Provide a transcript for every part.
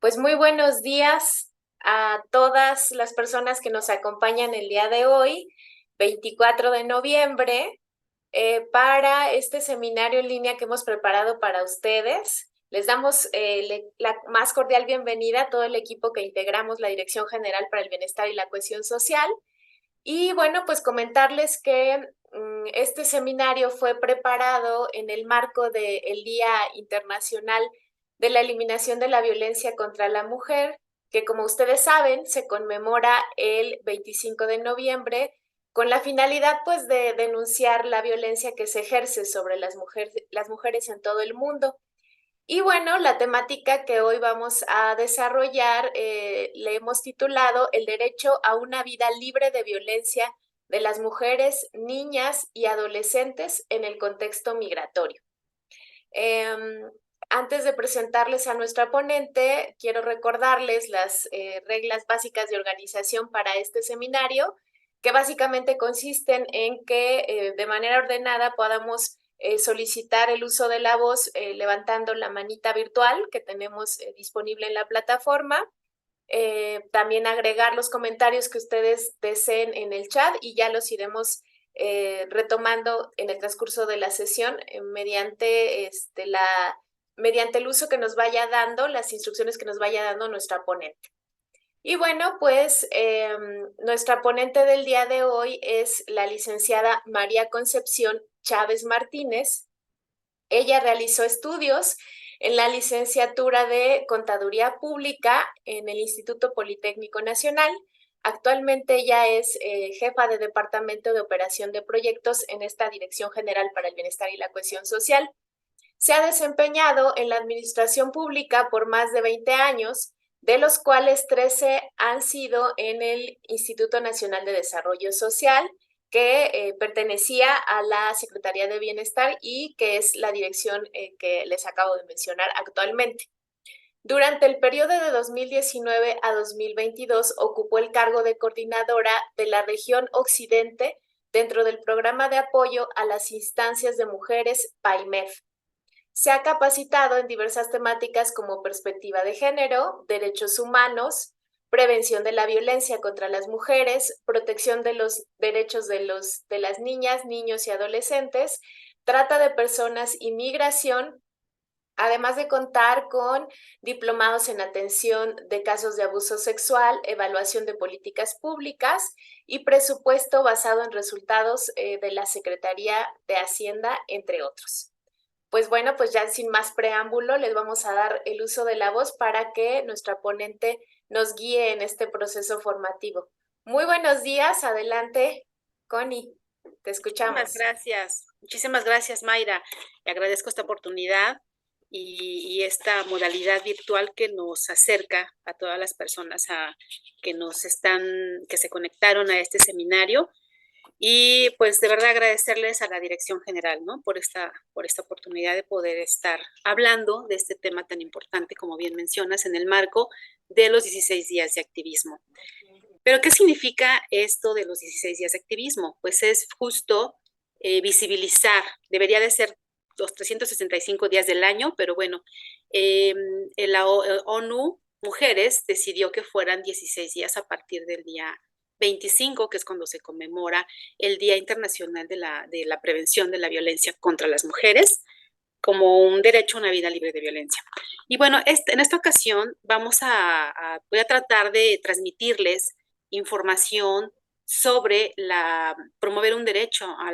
Pues muy buenos días a todas las personas que nos acompañan el día de hoy, 24 de noviembre, para este seminario en línea que hemos preparado para ustedes. Les damos la más cordial bienvenida a todo el equipo que integramos la Dirección General para el Bienestar y la Cohesión Social. Y bueno, pues comentarles que este seminario fue preparado en el marco del Día Internacional de la Eliminación de la Violencia contra la Mujer, que como ustedes saben, se conmemora el 25 de noviembre con la finalidad pues de denunciar la violencia que se ejerce sobre las mujeres en todo el mundo. Y bueno, la temática que hoy vamos a desarrollar le hemos titulado El derecho a una vida libre de violencia de las mujeres, niñas y adolescentes en el contexto migratorio. Antes de presentarles a nuestra ponente, quiero recordarles las reglas básicas de organización para este seminario, que básicamente consisten en que de manera ordenada podamos solicitar el uso de la voz levantando la manita virtual que tenemos disponible en la plataforma. También agregar los comentarios que ustedes deseen en el chat y ya los iremos retomando en el transcurso de la sesión mediante el uso que nos vaya dando, las instrucciones que nos vaya dando nuestra ponente. Y bueno, pues nuestra ponente del día de hoy es la licenciada María Concepción Chávez Martínez. Ella realizó estudios en la licenciatura de Contaduría Pública en el Instituto Politécnico Nacional. Actualmente ella es jefa de Departamento de Operación de Proyectos en esta Dirección General para el Bienestar y la Cohesión Social. Se ha desempeñado en la administración pública por más de 20 años, de los cuales 13 han sido en el Instituto Nacional de Desarrollo Social, que pertenecía a la Secretaría de Bienestar y que es la dirección que les acabo de mencionar actualmente. Durante el periodo de 2019 a 2022 ocupó el cargo de coordinadora de la región Occidente dentro del programa de apoyo a las instancias de mujeres PAIMEF. Se ha capacitado en diversas temáticas como perspectiva de género, derechos humanos, prevención de la violencia contra las mujeres, protección de los derechos de las niñas, niños y adolescentes, trata de personas y migración, además de contar con diplomados en atención de casos de abuso sexual, evaluación de políticas públicas y presupuesto basado en resultados de la Secretaría de Hacienda, entre otros. Pues bueno, pues ya sin más preámbulo, les vamos a dar el uso de la voz para que nuestra ponente nos guíe en este proceso formativo. Muy buenos días, adelante, Connie, te escuchamos. Muchísimas gracias, Mayra. Le agradezco esta oportunidad y esta modalidad virtual que nos acerca a todas las personas que se conectaron a este seminario. Y pues de verdad agradecerles a la Dirección General, ¿no? Por esta oportunidad de poder estar hablando de este tema tan importante, como bien mencionas, en el marco de los 16 días de activismo. Pero ¿qué significa esto de los 16 días de activismo? Pues es justo visibilizar, debería de ser los 365 días del año, pero bueno, la ONU Mujeres decidió que fueran 16 días a partir del día 25, que es cuando se conmemora el Día Internacional de la Prevención de la Violencia contra las Mujeres, como un derecho a una vida libre de violencia. Y bueno, en esta ocasión voy a tratar de transmitirles información sobre promover un derecho a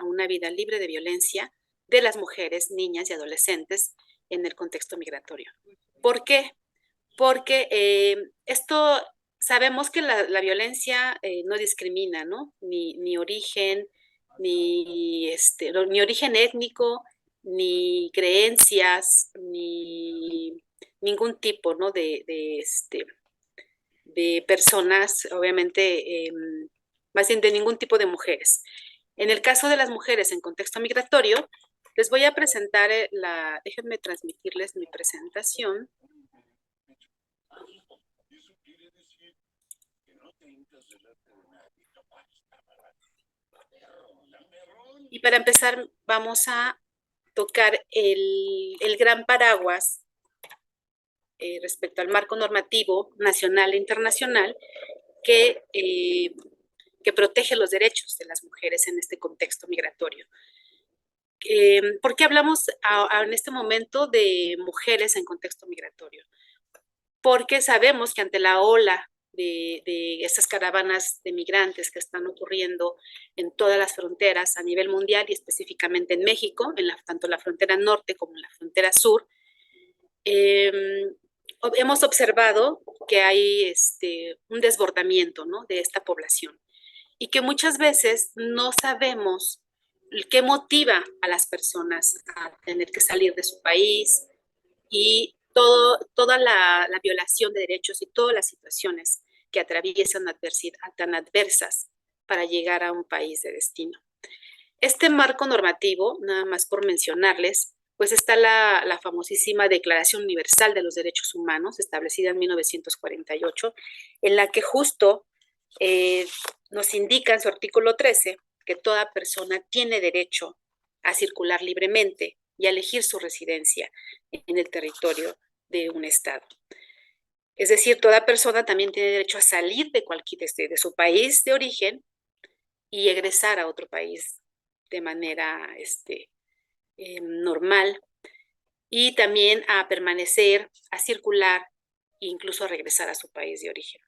una vida libre de violencia de las mujeres, niñas y adolescentes en el contexto migratorio. ¿Por qué? Porque sabemos que la violencia no discrimina, ¿no? Ni origen, ni origen étnico, ni creencias, ni ningún tipo, ¿no? De personas, obviamente, más bien de ningún tipo de mujeres. En el caso de las mujeres en contexto migratorio, les voy a presentar déjenme transmitirles mi presentación. Y para empezar, vamos a tocar el gran paraguas respecto al marco normativo nacional e internacional que protege los derechos de las mujeres en este contexto migratorio. ¿Por qué hablamos en este momento de mujeres en contexto migratorio? Porque sabemos que ante la ola de estas caravanas de migrantes que están ocurriendo en todas las fronteras a nivel mundial y específicamente en México, tanto la frontera norte como en la frontera sur, hemos observado que hay un desbordamiento, ¿no?, de esta población y que muchas veces no sabemos qué motiva a las personas a tener que salir de su país y toda la violación de derechos y todas las situaciones que atraviesan tan adversas para llegar a un país de destino. Este marco normativo, nada más por mencionarles, pues está la famosísima Declaración Universal de los Derechos Humanos, establecida en 1948, en la que justo nos indica en su artículo 13 que toda persona tiene derecho a circular libremente y a elegir su residencia en el territorio de un estado. Es decir, toda persona también tiene derecho a salir de su país de origen y egresar a otro país de manera normal, y también a permanecer, a circular e incluso a regresar a su país de origen,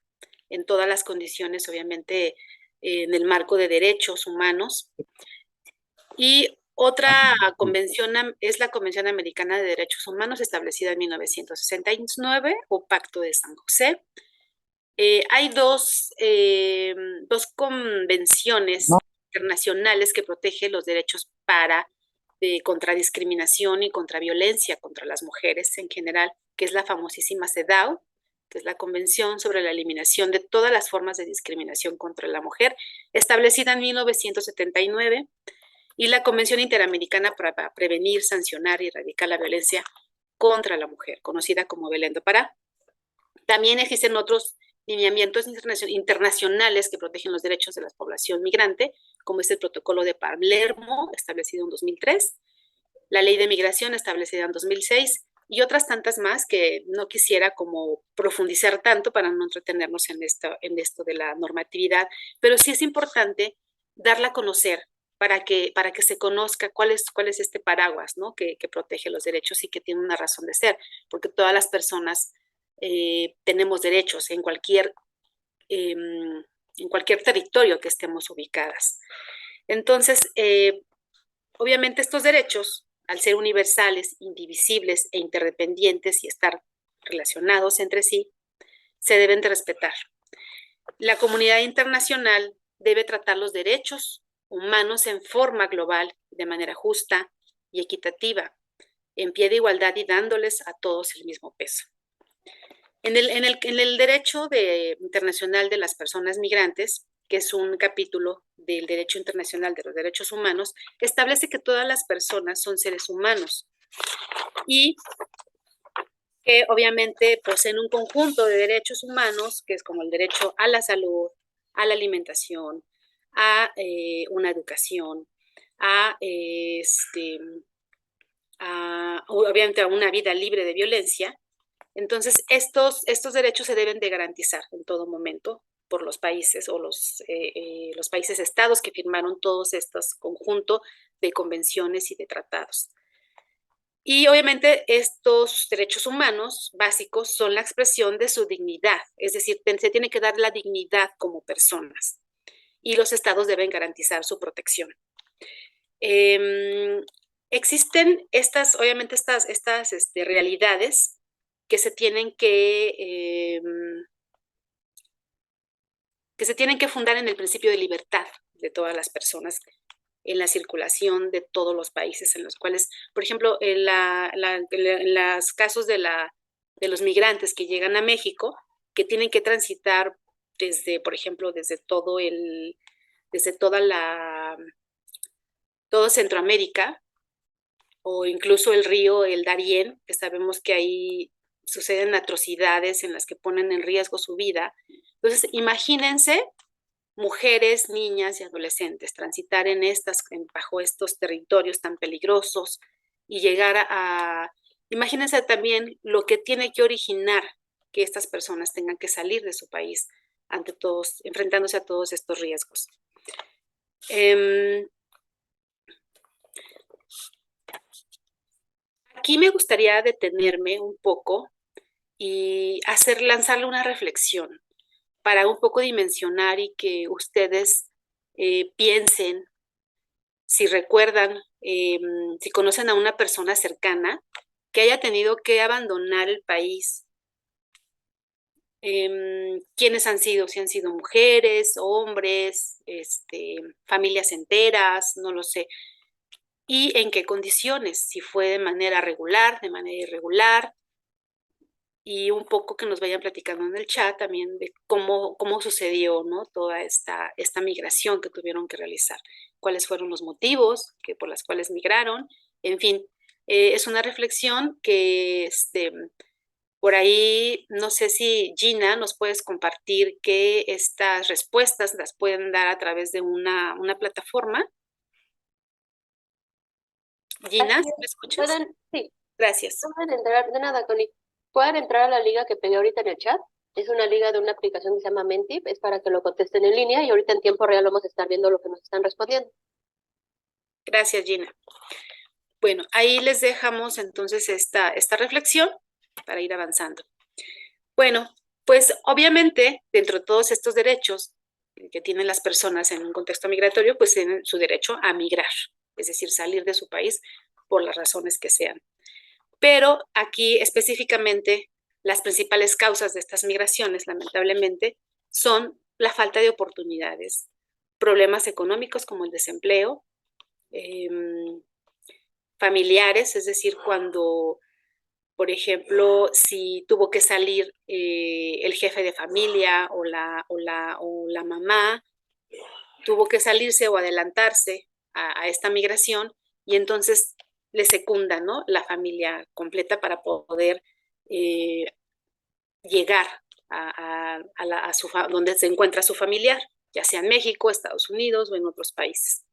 en todas las condiciones, obviamente, en el marco de derechos humanos. Y otra convención es la Convención Americana de Derechos Humanos, establecida en 1969, o Pacto de San José. Hay dos convenciones internacionales que protegen los derechos contra discriminación y contra violencia contra las mujeres en general, que es la famosísima CEDAW, que es la Convención sobre la Eliminación de todas las formas de discriminación contra la mujer, establecida en 1979, y la Convención Interamericana para prevenir, sancionar y erradicar la violencia contra la mujer, conocida como Belén do Pará. También existen otros lineamientos internacionales que protegen los derechos de la población migrante, como es el Protocolo de Palermo, establecido en 2003, la Ley de Migración, establecida en 2006, y otras tantas más que no quisiera como profundizar tanto para no entretenernos en esto de la normatividad, pero sí es importante darla a conocer para que se conozca cuál es este paraguas, ¿no?, que protege los derechos y que tiene una razón de ser, porque todas las personas tenemos derechos en cualquier territorio que estemos ubicadas. Entonces, obviamente estos derechos, al ser universales, indivisibles e interdependientes y estar relacionados entre sí, se deben de respetar. La comunidad internacional debe tratar los derechos humanos en forma global, de manera justa y equitativa, en pie de igualdad y dándoles a todos el mismo peso. En el derecho internacional de las personas migrantes, que es un capítulo del derecho internacional de los derechos humanos, establece que todas las personas son seres humanos y que obviamente poseen un conjunto de derechos humanos, que es como el derecho a la salud, a la alimentación, a una educación, obviamente a una vida libre de violencia. Entonces, estos derechos se deben de garantizar en todo momento por los países o los países estados que firmaron todos estos conjuntos de convenciones y de tratados. Y obviamente estos derechos humanos básicos son la expresión de su dignidad, es decir, se tiene que dar la dignidad como personas y los estados deben garantizar su protección. Existen obviamente estas realidades que se tienen que fundar en el principio de libertad de todas las personas en la circulación de todos los países en los cuales, por ejemplo, en los casos de los migrantes que llegan a México, que tienen que transitar por ejemplo, desde todo Centroamérica, o incluso el Darién, que sabemos que ahí suceden atrocidades en las que ponen en riesgo su vida. Entonces, imagínense mujeres, niñas y adolescentes transitar bajo estos territorios tan peligrosos y llegar imagínense también lo que tiene que originar que estas personas tengan que salir de su país ante todos, enfrentándose a todos estos riesgos. Aquí me gustaría detenerme un poco y lanzarle una reflexión para un poco dimensionar y que ustedes piensen, si recuerdan, si conocen a una persona cercana que haya tenido que abandonar el país. ¿Quiénes han sido? Si han sido mujeres, hombres, familias enteras, no lo sé. ¿Y en qué condiciones? Si fue de manera regular, de manera irregular, y un poco que nos vayan platicando en el chat también de cómo sucedió, ¿no? Toda esta migración que tuvieron que realizar, cuáles fueron los motivos por los cuales migraron, en fin, es una reflexión que por ahí, no sé si Gina nos puedes compartir que estas respuestas las pueden dar a través de una plataforma. Gina, ¿me escuchas? Sí. Gracias. Pueden entrar, de nada, Connie. Pueden entrar a la liga que pegué ahorita en el chat. Es una liga de una aplicación que se llama Mentip. Es para que lo contesten en línea y ahorita en tiempo real vamos a estar viendo lo que nos están respondiendo. Gracias, Gina. Bueno, ahí les dejamos entonces esta reflexión para ir avanzando. Bueno, pues obviamente dentro de todos estos derechos que tienen las personas en un contexto migratorio, pues tienen su derecho a migrar, es decir, salir de su país por las razones que sean. Pero aquí específicamente las principales causas de estas migraciones, lamentablemente, son la falta de oportunidades, problemas económicos como el desempleo, familiares, es decir, cuando, por ejemplo, si tuvo que salir el jefe de familia o la mamá, tuvo que salirse o adelantarse a esta migración y entonces le secunda, ¿no? La familia completa para poder llegar donde se encuentra su familiar, ya sea en México, Estados Unidos o en otros países.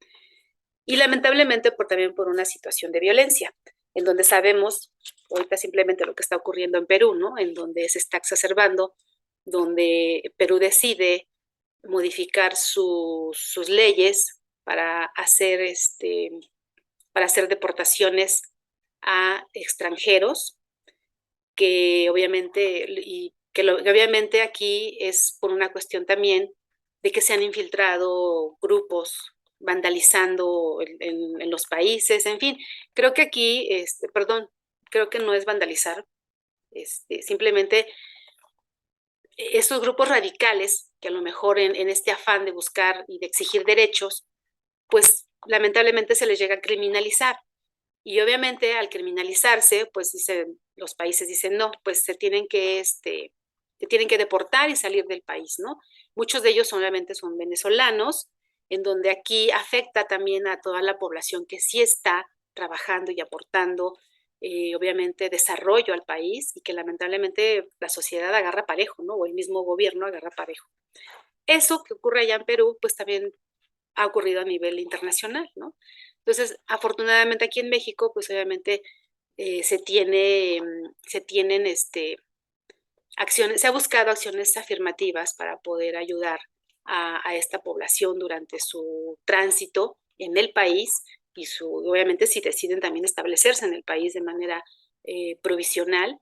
Y lamentablemente también por una situación de violencia, en donde sabemos, ahorita simplemente lo que está ocurriendo en Perú, ¿no? En donde se está exacerbando, donde Perú decide modificar sus leyes para hacer, para hacer deportaciones a extranjeros, que obviamente, que obviamente aquí es por una cuestión también de que se han infiltrado grupos vandalizando en los países, en fin, creo que aquí, perdón, creo que no es vandalizar, simplemente estos grupos radicales que a lo mejor en este afán de buscar y de exigir derechos, pues lamentablemente se les llega a criminalizar. Y obviamente al criminalizarse, pues los países dicen, no, pues se tienen que deportar y salir del país, ¿no? Muchos de ellos obviamente son venezolanos, en donde aquí afecta también a toda la población que sí está trabajando y aportando, obviamente, desarrollo al país y que lamentablemente la sociedad agarra parejo, ¿no? O el mismo gobierno agarra parejo. Eso que ocurre allá en Perú, pues también ha ocurrido a nivel internacional, ¿no? Entonces, afortunadamente aquí en México, pues obviamente se tienen acciones, se ha buscado acciones afirmativas para poder ayudar a esta población durante su tránsito en el país y obviamente si deciden también establecerse en el país de manera provisional,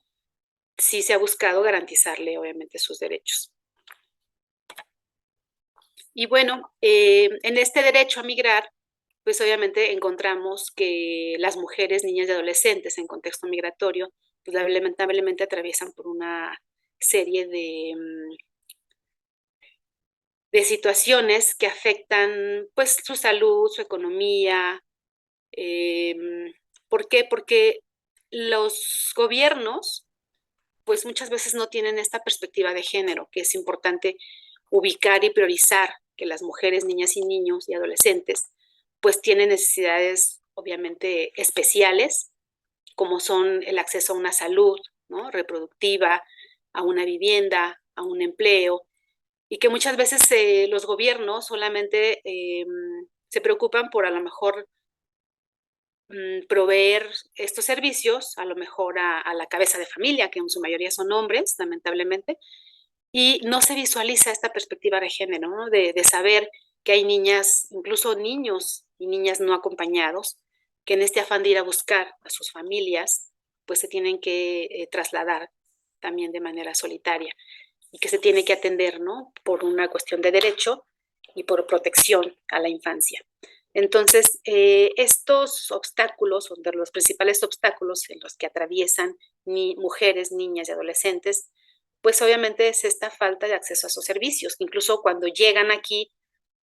sí se ha buscado garantizarle obviamente sus derechos. Y bueno, en este derecho a migrar, pues obviamente encontramos que las mujeres, niñas y adolescentes en contexto migratorio, pues lamentablemente atraviesan por una serie de situaciones que afectan pues su salud, su economía. ¿Por qué? Porque los gobiernos pues muchas veces no tienen esta perspectiva de género, que es importante ubicar y priorizar que las mujeres, niñas y niños y adolescentes pues tienen necesidades obviamente especiales, como son el acceso a una salud, ¿no? Reproductiva, a una vivienda, a un empleo, y que muchas veces los gobiernos solamente se preocupan por a lo mejor proveer estos servicios, a lo mejor a la cabeza de familia, que en su mayoría son hombres, lamentablemente, y no se visualiza esta perspectiva de género, ¿no? De saber que hay niñas, incluso niños y niñas no acompañados, que en este afán de ir a buscar a sus familias, pues se tienen que trasladar también de manera solitaria y que se tiene que atender, ¿no? Por una cuestión de derecho y por protección a la infancia. Entonces, estos obstáculos, son de los principales obstáculos en los que atraviesan mujeres, niñas y adolescentes, pues obviamente es esta falta de acceso a esos servicios. Incluso cuando llegan aquí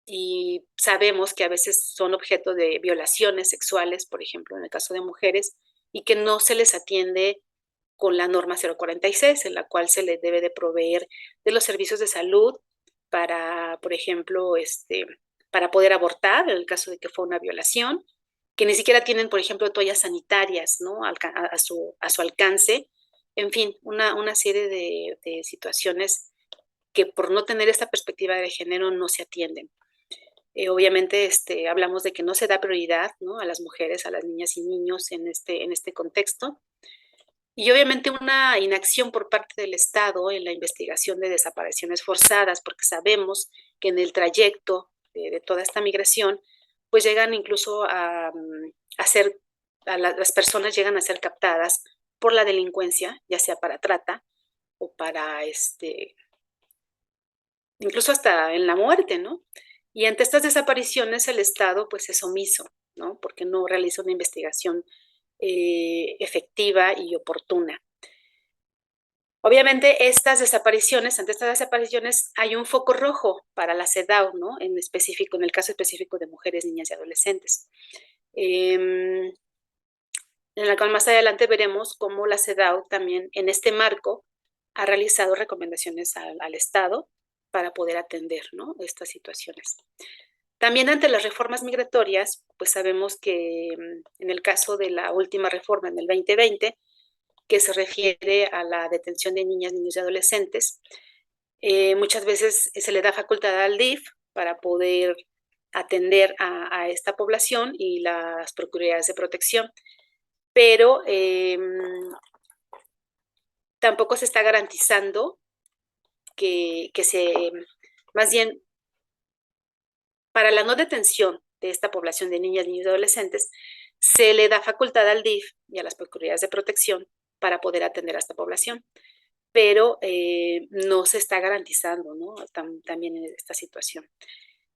y sabemos que a veces son objeto de violaciones sexuales, por ejemplo, en el caso de mujeres, y que no se les atiende con la norma 046, en la cual se les debe de proveer de los servicios de salud para, por ejemplo, para poder abortar, en el caso de que fue una violación, que ni siquiera tienen, por ejemplo, toallas sanitarias, ¿no? a su alcance. En fin, una serie de situaciones que por no tener esta perspectiva de género no se atienden. Obviamente hablamos de que no se da prioridad, ¿no? A las mujeres, a las niñas y niños en este contexto. Y obviamente una inacción por parte del Estado en la investigación de desapariciones forzadas, porque sabemos que en el trayecto de toda esta migración, pues llegan incluso las personas llegan a ser captadas por la delincuencia, ya sea para trata o para incluso hasta en la muerte, ¿no? Y ante estas desapariciones el Estado pues es omiso, ¿no? Porque no realiza una investigación efectiva y oportuna. Obviamente ante estas desapariciones hay un foco rojo para la CEDAW, ¿no? En el caso específico de mujeres, niñas y adolescentes. En la cual más adelante veremos cómo la CEDAW también en este marco ha realizado recomendaciones al Estado para poder atender, ¿no? Estas situaciones. También ante las reformas migratorias, pues sabemos que en el caso de la última reforma en el 2020, que se refiere a la detención de niñas, niños y adolescentes, muchas veces se le da facultad al DIF para poder atender a esta población y las procuradurías de protección, pero tampoco se está garantizando que más bien, para la no detención de esta población de niñas, niños y adolescentes, se le da facultad al DIF y a las procuradurías de protección para poder atender a esta población, pero no se está garantizando, ¿no? También en esta situación.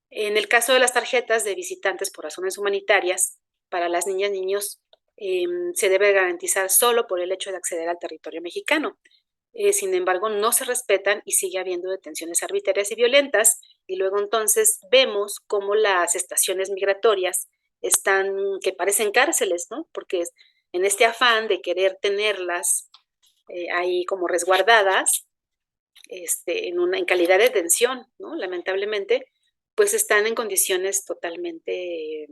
En el caso de las tarjetas de visitantes por razones humanitarias, para las niñas y niños se debe garantizar solo por el hecho de acceder al territorio mexicano. Sin embargo, no se respetan y sigue habiendo detenciones arbitrarias y violentas, y luego entonces vemos cómo las estaciones migratorias que parecen cárceles, ¿no? Porque en este afán de querer tenerlas ahí como resguardadas, en calidad de detención, ¿no? Lamentablemente, pues están en condiciones totalmente,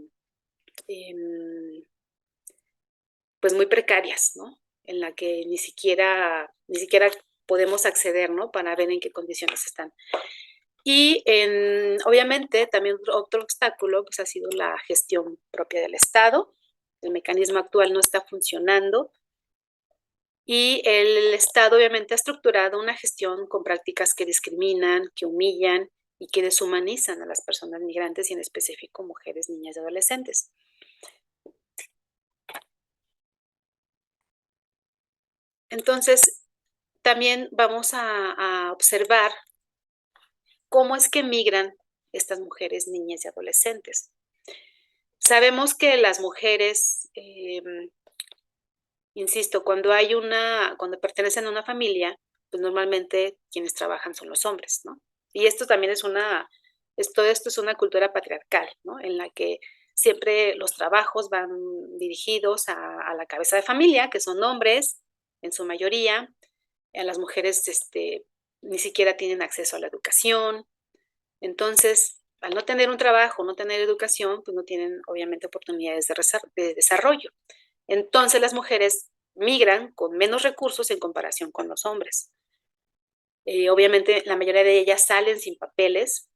pues muy precarias, ¿no? En la que ni siquiera podemos acceder, ¿no? Para ver en qué condiciones están. Y obviamente también otro obstáculo pues ha sido la gestión propia del Estado. El mecanismo actual no está funcionando y el Estado obviamente ha estructurado una gestión con prácticas que discriminan, que humillan y que deshumanizan a las personas migrantes y en específico mujeres, niñas y adolescentes. Entonces, también vamos a observar cómo es que migran estas mujeres, niñas y adolescentes. Sabemos que las mujeres, insisto, cuando pertenecen a una familia, pues normalmente quienes trabajan son los hombres, ¿no? Y esto también todo esto es una cultura patriarcal, ¿no? En la que siempre los trabajos van dirigidos a la cabeza de familia, que son hombres en su mayoría. A las mujeres ni siquiera tienen acceso a la educación. Entonces, al no tener un trabajo, no tener educación, pues no tienen obviamente oportunidades de desarrollo. Entonces las mujeres migran con menos recursos en comparación con los hombres. Obviamente la mayoría de ellas salen sin papeles,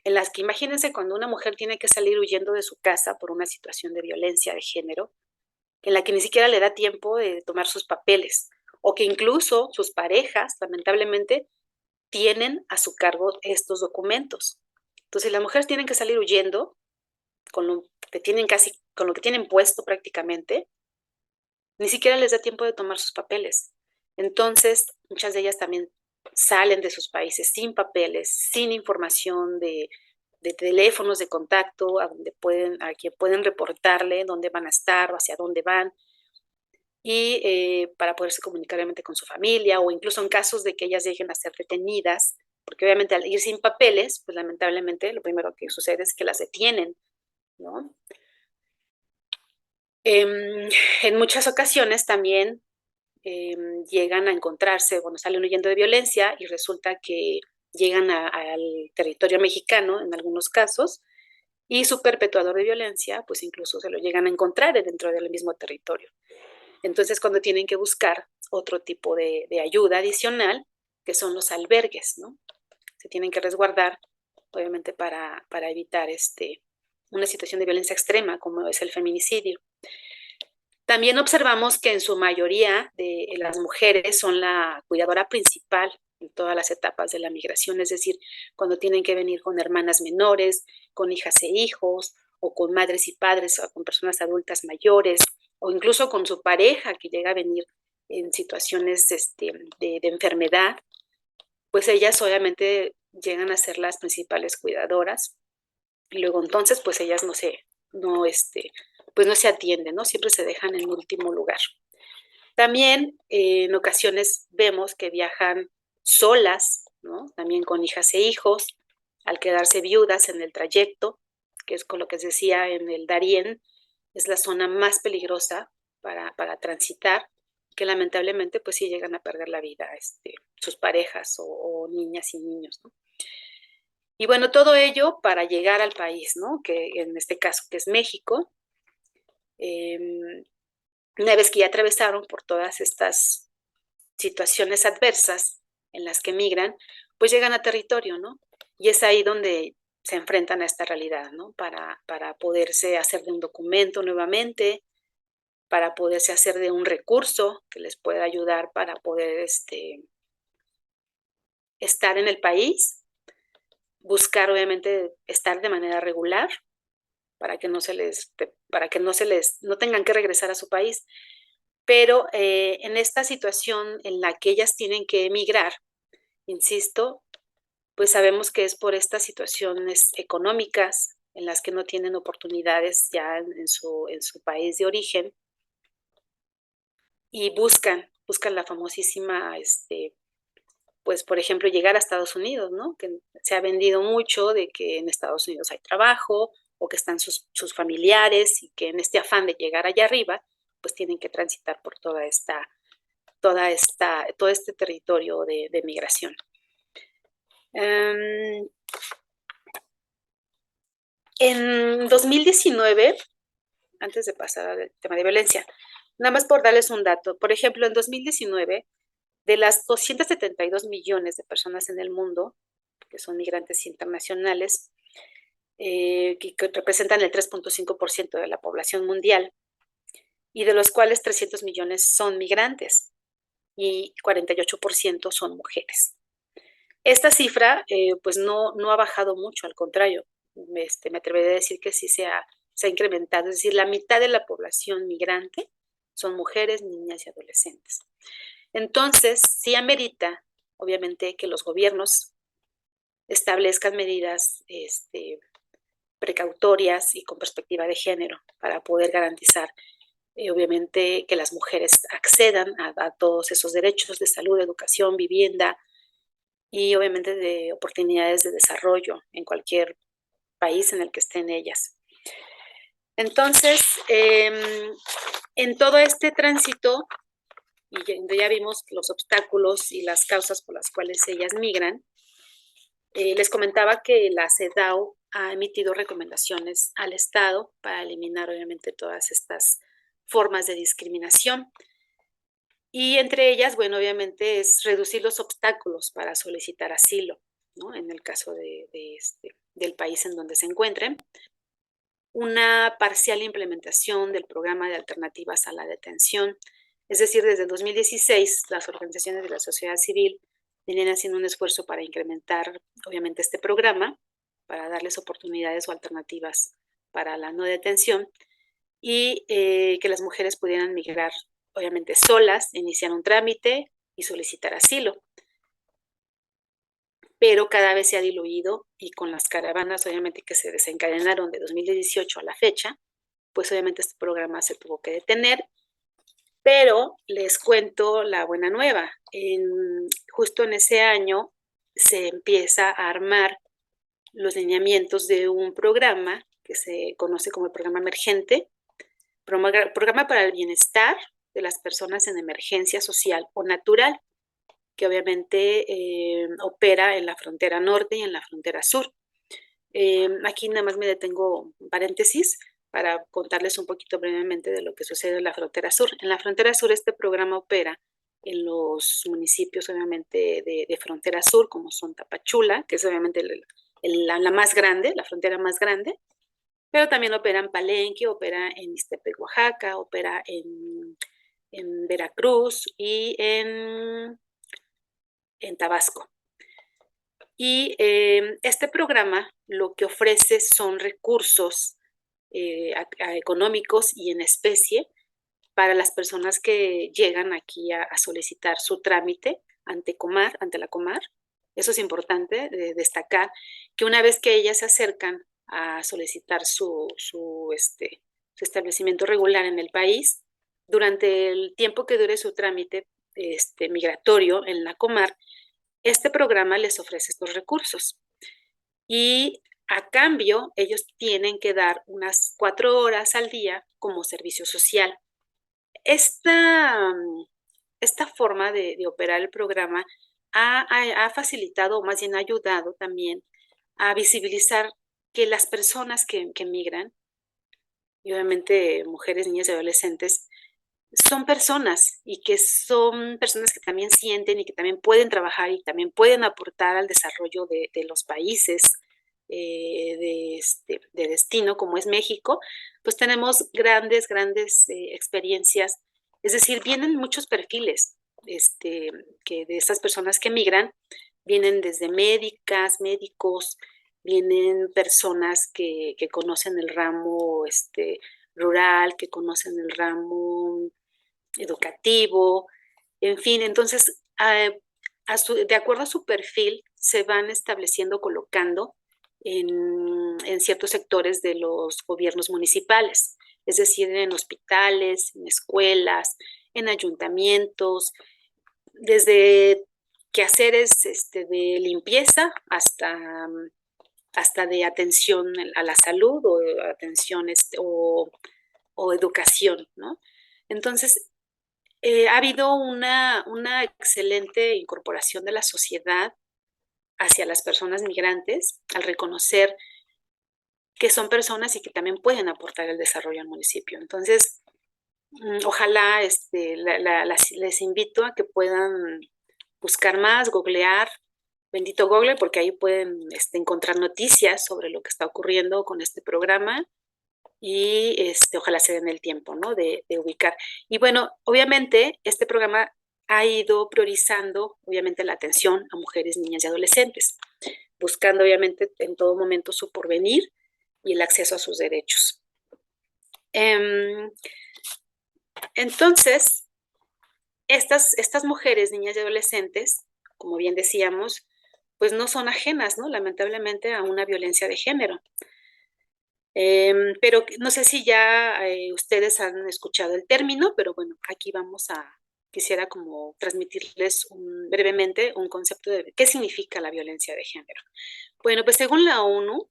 en las que imagínense cuando una mujer tiene que salir huyendo de su casa por una situación de violencia de género, en la que ni siquiera le da tiempo de tomar sus papeles, o que incluso sus parejas, lamentablemente, tienen a su cargo estos documentos. Entonces las mujeres tienen que salir huyendo con lo que tienen puesto prácticamente, ni siquiera les da tiempo de tomar sus papeles. Entonces, muchas de ellas también salen de sus países sin papeles, sin información de teléfonos de contacto a quien pueden reportarle dónde van a estar o hacia dónde van, y para poderse comunicar obviamente con su familia, o incluso en casos de que ellas lleguen a ser detenidas, porque obviamente al ir sin papeles, pues lamentablemente lo primero que sucede es que las detienen, ¿no? En muchas ocasiones también llegan a encontrarse, bueno, salen huyendo de violencia y resulta que llegan al territorio mexicano en algunos casos, y su perpetuador de violencia, pues incluso se lo llegan a encontrar dentro del mismo territorio. Entonces, cuando tienen que buscar otro tipo de ayuda adicional, que son los albergues, ¿no? Se tienen que resguardar, obviamente, para evitar una situación de violencia extrema, como es el feminicidio. También observamos que en su mayoría de las mujeres son la cuidadora principal en todas las etapas de la migración, es decir, cuando tienen que venir con hermanas menores, con hijas e hijos, o con madres y padres, o con personas adultas mayores, o incluso con su pareja que llega a venir en situaciones de enfermedad, pues ellas obviamente llegan a ser las principales cuidadoras, y luego entonces pues ellas pues no se atienden, ¿no? Siempre se dejan en último lugar. También en ocasiones vemos que viajan solas, ¿no? También con hijas e hijos, al quedarse viudas en el trayecto, que es con lo que se decía en el Darién, es la zona más peligrosa para transitar, que lamentablemente pues sí llegan a perder la vida sus parejas o niñas y niños, ¿no? Y bueno, todo ello para llegar al país, ¿no? Que en este caso que es México. Una vez que ya atravesaron por todas estas situaciones adversas en las que migran, pues llegan a territorio, ¿no? Y es ahí donde se enfrentan a esta realidad, ¿no? Para poderse hacer de un documento nuevamente, para poderse hacer de un recurso que les pueda ayudar para poder estar en el país, buscar obviamente estar de manera regular para que no tengan que regresar a su país. Pero en esta situación en la que ellas tienen que emigrar, insisto, pues sabemos que es por estas situaciones económicas en las que no tienen oportunidades ya en su país de origen, y buscan la famosísima, pues por ejemplo, llegar a Estados Unidos, ¿no? Que se ha vendido mucho de que en Estados Unidos hay trabajo, o que están sus familiares, y que en este afán de llegar allá arriba, pues tienen que transitar por todo este territorio de migración. En 2019, antes de pasar al tema de violencia, nada más por darles un dato, por ejemplo, en 2019, de las 272 millones de personas en el mundo, que son migrantes internacionales, que representan el 3.5% de la población mundial, y de los cuales 300 millones son migrantes y 48% son mujeres. Esta cifra pues no ha bajado mucho, al contrario, me atrevería a decir que sí se ha incrementado, es decir, la mitad de la población migrante son mujeres, niñas y adolescentes. Entonces, sí amerita, obviamente, que los gobiernos establezcan medidas precautorias y con perspectiva de género para poder garantizar, obviamente, que las mujeres accedan a todos esos derechos de salud, educación, vivienda, y obviamente de oportunidades de desarrollo en cualquier país en el que estén ellas. Entonces, en todo este tránsito, y ya vimos los obstáculos y las causas por las cuales ellas migran, les comentaba que la CEDAW ha emitido recomendaciones al Estado para eliminar obviamente todas estas formas de discriminación. Y entre ellas, bueno, obviamente es reducir los obstáculos para solicitar asilo, ¿no? En el caso del país en donde se encuentren. una parcial implementación del programa de alternativas a la detención. Es decir, desde el 2016, las organizaciones de la sociedad civil venían haciendo un esfuerzo para incrementar, obviamente, este programa, para darles oportunidades o alternativas para la no detención, y que las mujeres pudieran migrar, obviamente, solas, iniciar un trámite y solicitar asilo. Pero cada vez se ha diluido, y con las caravanas, obviamente, que se desencadenaron de 2018 a la fecha, pues obviamente este programa se tuvo que detener. Pero les cuento la buena nueva. Justo en ese año se empieza a armar los lineamientos de un programa que se conoce como el programa emergente, programa para el bienestar de las personas en emergencia social o natural, que obviamente opera en la frontera norte y en la frontera sur. Aquí nada más me detengo en paréntesis para contarles un poquito brevemente de lo que sucede en la frontera sur. En la frontera sur este programa opera en los municipios, obviamente, de frontera sur, como son Tapachula, que es obviamente la más grande, la frontera más grande, pero también opera en Palenque, opera en Ixtepec, Oaxaca, opera en Veracruz y en Tabasco. Y este programa lo que ofrece son recursos económicos y en especie para las personas que llegan aquí a solicitar su trámite ante la Comar. Eso es importante destacar, que una vez que ellas se acercan a solicitar su establecimiento regular en el país, durante el tiempo que dure su trámite migratorio en la Comar, este programa les ofrece estos recursos y a cambio ellos tienen que dar unas 4 horas al día como servicio social. Esta forma de operar el programa ha facilitado, o más bien ha ayudado también a visibilizar que las personas que migran, y obviamente mujeres, niñas y adolescentes, son personas y que son personas que también sienten y que también pueden trabajar y también pueden aportar al desarrollo de los países de destino, como es México. Pues tenemos grandes experiencias. Es decir, vienen muchos perfiles que de estas personas que migran, vienen desde médicas, médicos, vienen personas que conocen el ramo rural, que conocen el ramo educativo, en fin. Entonces, de acuerdo a su perfil, se van estableciendo, colocando en ciertos sectores de los gobiernos municipales, es decir, en hospitales, en escuelas, en ayuntamientos, desde quehaceres de limpieza hasta de atención a la salud o atención o educación, ¿no? Entonces, ha habido una excelente incorporación de la sociedad hacia las personas migrantes al reconocer que son personas y que también pueden aportar el desarrollo al municipio. Entonces, ojalá les invito a que puedan buscar más, googlear, bendito Google, porque ahí pueden encontrar noticias sobre lo que está ocurriendo con este programa y ojalá se den el tiempo, ¿no?, de ubicar. Y bueno, obviamente este programa ha ido priorizando, obviamente, la atención a mujeres, niñas y adolescentes, buscando, obviamente, en todo momento su porvenir y el acceso a sus derechos. Entonces, estas mujeres, niñas y adolescentes, como bien decíamos, pues no son ajenas, ¿no?, lamentablemente, a una violencia de género. Pero no sé si ya ustedes han escuchado el término, pero bueno, aquí quisiera como transmitirles brevemente un concepto de qué significa la violencia de género. Bueno, pues según la ONU,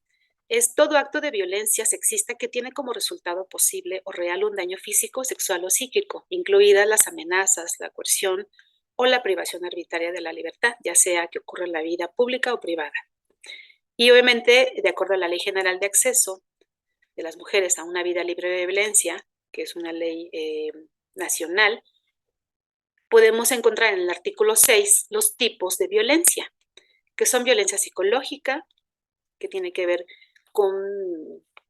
es todo acto de violencia sexista que tiene como resultado posible o real un daño físico, sexual o psíquico, incluidas las amenazas, la coerción o la privación arbitraria de la libertad, ya sea que ocurra en la vida pública o privada. Y obviamente, de acuerdo a la Ley General de Acceso de las Mujeres a una Vida Libre de Violencia, que es una ley nacional, podemos encontrar en el artículo 6 los tipos de violencia, que son violencia psicológica, que tiene que ver con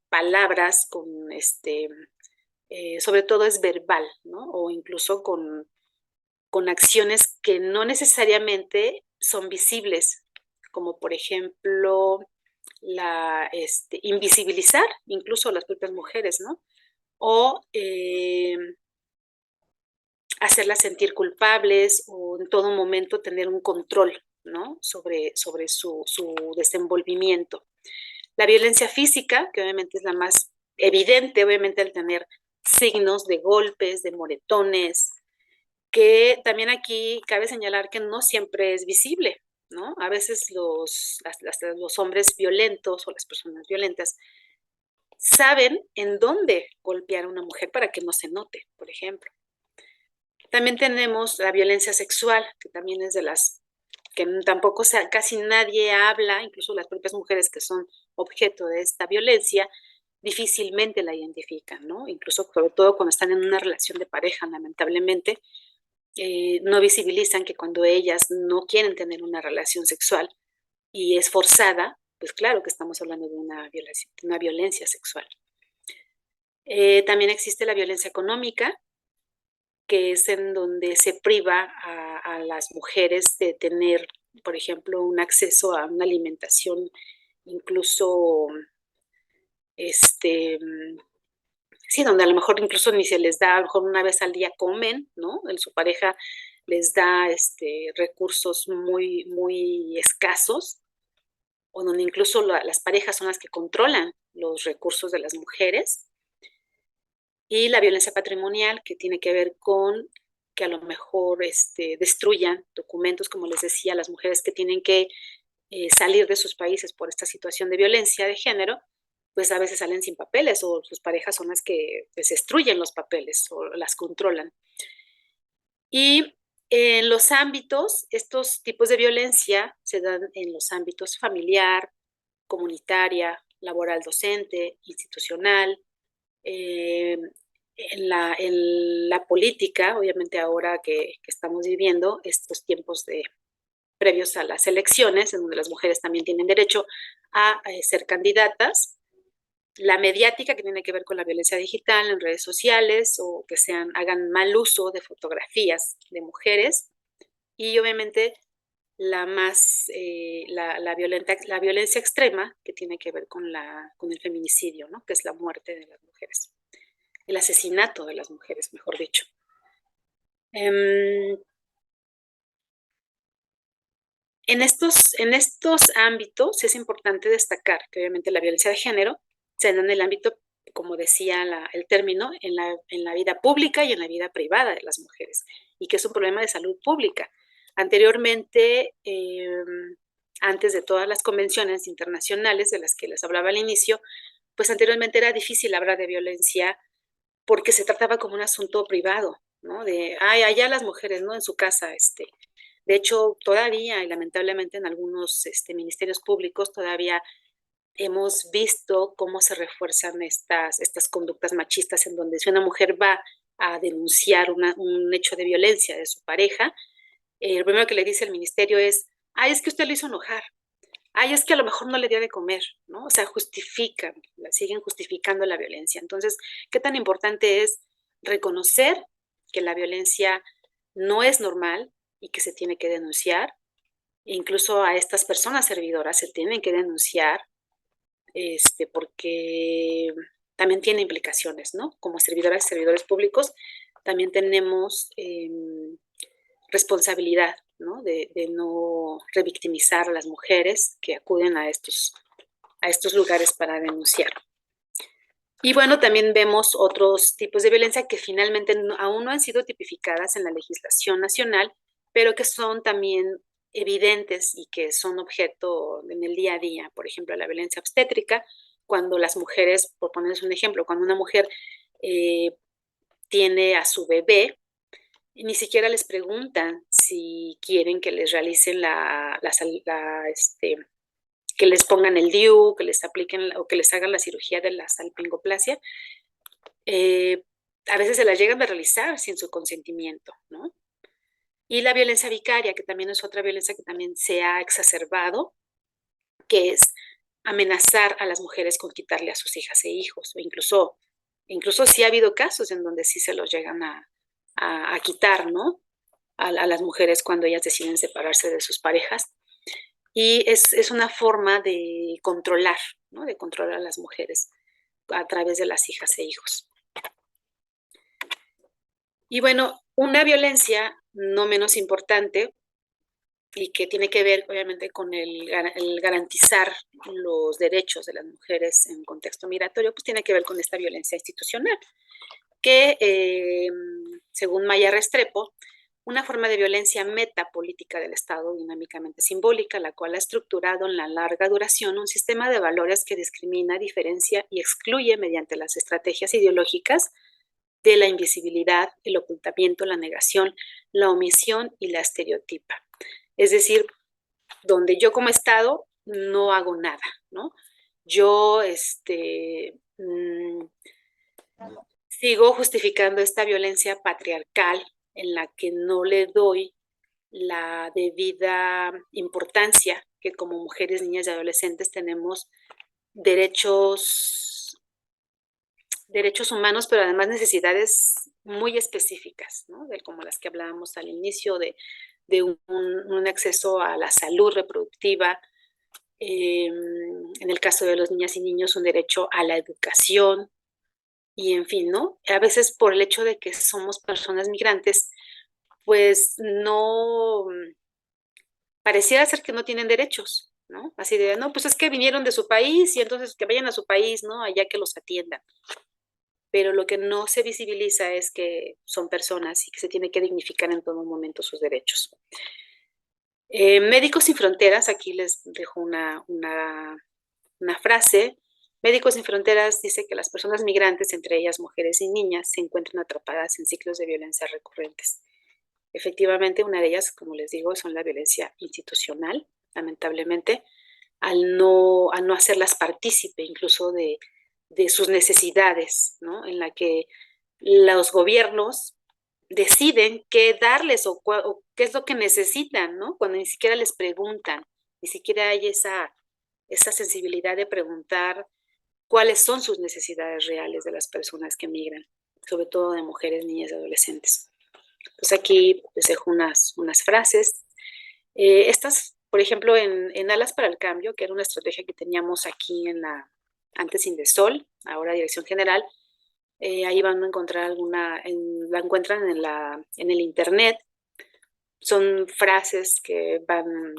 palabras, sobre todo es verbal, ¿no? O incluso con acciones que no necesariamente son visibles, como por ejemplo invisibilizar incluso a las propias mujeres, ¿no? O hacerlas sentir culpables o en todo momento tener un control, ¿no? sobre su desenvolvimiento. La violencia física, que obviamente es la más evidente, obviamente al tener signos de golpes, de moretones, que también aquí cabe señalar que no siempre es visible, ¿no? A veces los hombres violentos o las personas violentas saben en dónde golpear a una mujer para que no se note, por ejemplo. También tenemos la violencia sexual, que también es de las que tampoco casi nadie habla, incluso las propias mujeres que son objeto de esta violencia, difícilmente la identifican, ¿no? Incluso, sobre todo cuando están en una relación de pareja, lamentablemente, no visibilizan que cuando ellas no quieren tener una relación sexual y es forzada, pues claro que estamos hablando de una violencia sexual. También existe la violencia económica, que es en donde se priva a las mujeres de tener, por ejemplo, un acceso a una alimentación, incluso, sí, donde a lo mejor incluso ni se les da, a lo mejor una vez al día comen, ¿no? Su pareja les da recursos muy, muy escasos, o donde incluso las parejas son las que controlan los recursos de las mujeres. Y la violencia patrimonial, que tiene que ver con que a lo mejor destruyan documentos, como les decía, las mujeres que tienen que salir de sus países por esta situación de violencia de género, pues a veces salen sin papeles o sus parejas son las que pues, destruyen los papeles o las controlan. Y en los ámbitos, estos tipos de violencia se dan en los ámbitos familiar, comunitaria, laboral docente, institucional, en la política, obviamente ahora que estamos viviendo estos tiempos previos a las elecciones, en donde las mujeres también tienen derecho a ser candidatas, la mediática, que tiene que ver con la violencia digital en redes sociales o que hagan mal uso de fotografías de mujeres, y obviamente la violencia extrema, que tiene que ver con el feminicidio, ¿no? Que es la muerte de las mujeres, el asesinato de las mujeres, mejor dicho. En estos ámbitos es importante destacar que obviamente la violencia de género se da en el ámbito, como decía el término, en la vida pública y en la vida privada de las mujeres, y que es un problema de salud pública. Anteriormente, antes de todas las convenciones internacionales de las que les hablaba al inicio, pues anteriormente era difícil hablar de violencia porque se trataba como un asunto privado, ¿no? De, allá las mujeres, ¿no? En su casa, De hecho, todavía, y lamentablemente en algunos ministerios públicos, todavía hemos visto cómo se refuerzan estas conductas machistas en donde si una mujer va a denunciar un hecho de violencia de su pareja, lo primero que le dice el ministerio es, es que usted lo hizo enojar, es que a lo mejor no le dio de comer, ¿no? O sea, siguen justificando la violencia. Entonces, ¿qué tan importante es reconocer que la violencia no es normal y que se tiene que denunciar? Incluso a estas personas servidoras se tienen que denunciar, porque también tiene implicaciones, ¿no? Como servidoras y servidores públicos, también tenemos responsabilidad, ¿no? De no revictimizar a las mujeres que acuden a estos lugares para denunciar. Y bueno, también vemos otros tipos de violencia que finalmente aún no han sido tipificadas en la legislación nacional, pero que son también evidentes y que son objeto en el día a día. Por ejemplo, la violencia obstétrica, cuando las mujeres, por ponerles un ejemplo, cuando una mujer tiene a su bebé, ni siquiera les preguntan si quieren que les realicen que les pongan el DIU, que les apliquen o que les hagan la cirugía de la salpingoplasia. A veces se las llegan a realizar sin su consentimiento, ¿no? Y la violencia vicaria, que también es otra violencia que también se ha exacerbado, que es amenazar a las mujeres con quitarle a sus hijas e hijos, o incluso sí ha habido casos en donde sí se los llegan a quitar, ¿no? A las mujeres cuando ellas deciden separarse de sus parejas. Y es una forma de controlar, ¿no? De controlar a las mujeres a través de las hijas e hijos. Y bueno, una violencia no menos importante y que tiene que ver obviamente con el garantizar los derechos de las mujeres en contexto migratorio, pues tiene que ver con esta violencia institucional, que según Maya Restrepo, una forma de violencia metapolítica del Estado dinámicamente simbólica, la cual ha estructurado en la larga duración un sistema de valores que discrimina, diferencia y excluye mediante las estrategias ideológicas de la invisibilidad, el ocultamiento, la negación, la omisión y la estereotipa. Es decir, donde yo como Estado no hago nada, ¿no? Yo sigo justificando esta violencia patriarcal en la que no le doy la debida importancia que como mujeres, niñas y adolescentes tenemos derechos humanos, pero además necesidades muy específicas, ¿no? Como las que hablábamos al inicio, de un acceso a la salud reproductiva, en el caso de los niñas y niños, un derecho a la educación, y en fin, ¿no? A veces por el hecho de que somos personas migrantes, pues no, pareciera ser que no tienen derechos, ¿no? Así de, no, pues es que vinieron de su país y entonces que vayan a su país, ¿no? Allá que los atiendan. Pero lo que no se visibiliza es que son personas y que se tiene que dignificar en todo momento sus derechos. Médicos Sin Fronteras, aquí les dejo una frase. Médicos Sin Fronteras dice que las personas migrantes, entre ellas mujeres y niñas, se encuentran atrapadas en ciclos de violencia recurrentes. Efectivamente, una de ellas, como les digo, son la violencia institucional, lamentablemente, al no hacerlas partícipe incluso de sus necesidades, ¿no? En la que los gobiernos deciden qué darles o qué es lo que necesitan, ¿no? Cuando ni siquiera les preguntan, ni siquiera hay esa sensibilidad de preguntar cuáles son sus necesidades reales de las personas que migran, sobre todo de mujeres, niñas y adolescentes. Pues aquí les dejo unas frases. Estas, por ejemplo, en Alas para el Cambio, que era una estrategia que teníamos aquí antes Indesol, ahora Dirección General, ahí van a encontrar la encuentran en el internet. Son frases que van,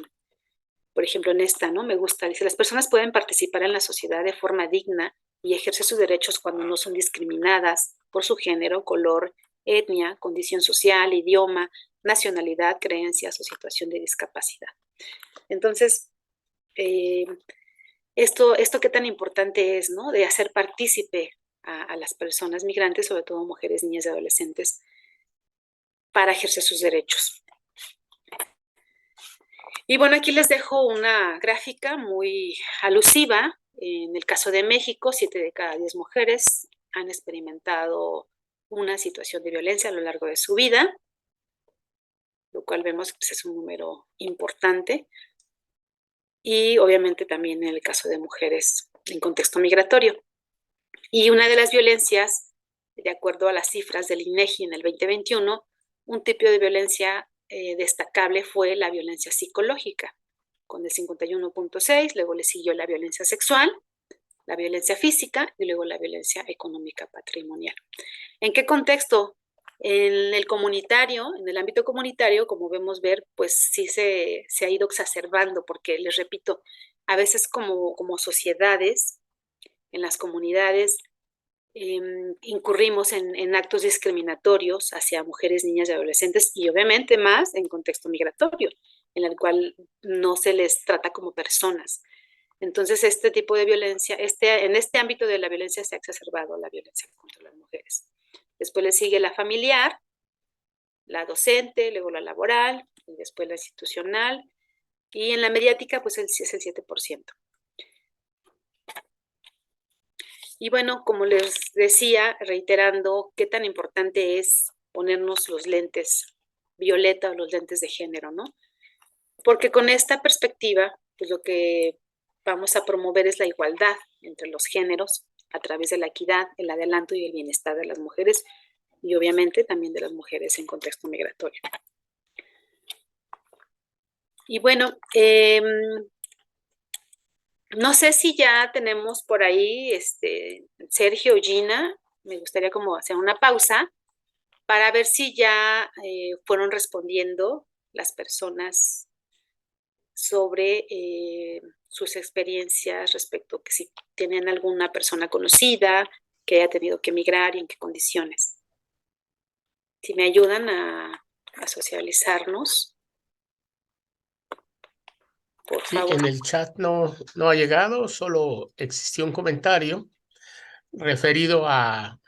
por ejemplo, en esta, ¿no? Me gusta, dice, las personas pueden participar en la sociedad de forma digna y ejercer sus derechos cuando no son discriminadas por su género, color, etnia, condición social, idioma, nacionalidad, creencias o situación de discapacidad. Entonces, esto qué tan importante es, ¿no? De hacer partícipe a las personas migrantes, sobre todo mujeres, niñas y adolescentes, para ejercer sus derechos. Y bueno, aquí les dejo una gráfica muy alusiva. En el caso de México, 7 de cada 10 mujeres han experimentado una situación de violencia a lo largo de su vida, lo cual vemos que es un número importante. Y obviamente también en el caso de mujeres en contexto migratorio. Y una de las violencias, de acuerdo a las cifras del INEGI en el 2021, un tipo de violencia destacable fue la violencia psicológica, con el 51.6, luego le siguió la violencia sexual, la violencia física y luego la violencia económica patrimonial. ¿En qué contexto? En el comunitario, en el ámbito comunitario, como vemos ver, pues sí se ha ido exacerbando, porque les repito, a veces como sociedades, en las comunidades, incurrimos en actos discriminatorios hacia mujeres, niñas y adolescentes, y obviamente más en contexto migratorio, en el cual no se les trata como personas. Entonces, este tipo de violencia, en este ámbito de la violencia se ha exacerbado la violencia contra las mujeres. Después le sigue la familiar, la docente, luego la laboral, y después la institucional, y en la mediática, pues es el 7%. Y bueno, como les decía, reiterando qué tan importante es ponernos los lentes violeta o los lentes de género, ¿no? Porque con esta perspectiva, pues lo que vamos a promover es la igualdad entre los géneros a través de la equidad, el adelanto y el bienestar de las mujeres y obviamente también de las mujeres en contexto migratorio. Y bueno, no sé si ya tenemos por ahí, Sergio o Gina, me gustaría como hacer una pausa para ver si ya fueron respondiendo las personas sobre sus experiencias respecto a que si tienen alguna persona conocida que haya tenido que emigrar y en qué condiciones. Si me ayudan a socializarnos, por Sí, favor. en el chat no ha llegado, solo existió un comentario referido a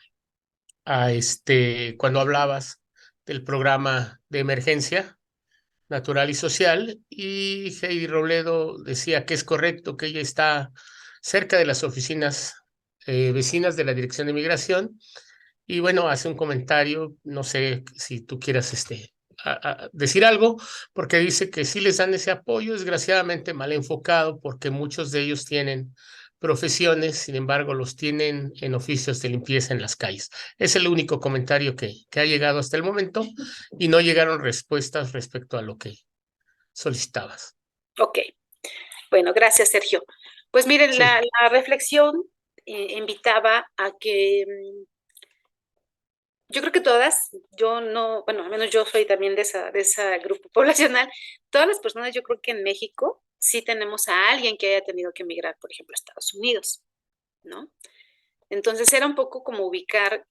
cuando hablabas del programa de emergencia natural y social, y Heidi Robledo decía que es correcto, que ella está cerca de las oficinas vecinas de la Dirección de Migración, y bueno, hace un comentario, no sé si tú quieras decir algo, porque dice que sí les dan ese apoyo, desgraciadamente mal enfocado, porque muchos de ellos tienen profesiones, sin embargo, los tienen en oficios de limpieza en las calles. Es el único comentario que ha llegado hasta el momento y no llegaron respuestas respecto a lo que solicitabas. Ok, bueno, gracias, Sergio. Pues miren, Sí. la reflexión invitaba a que yo creo que todas, yo no, bueno, al menos yo soy también de ese grupo poblacional, todas las personas, yo creo que en México sí tenemos a alguien que haya tenido que emigrar, por ejemplo, a Estados Unidos, ¿no? Entonces era un poco como ubicar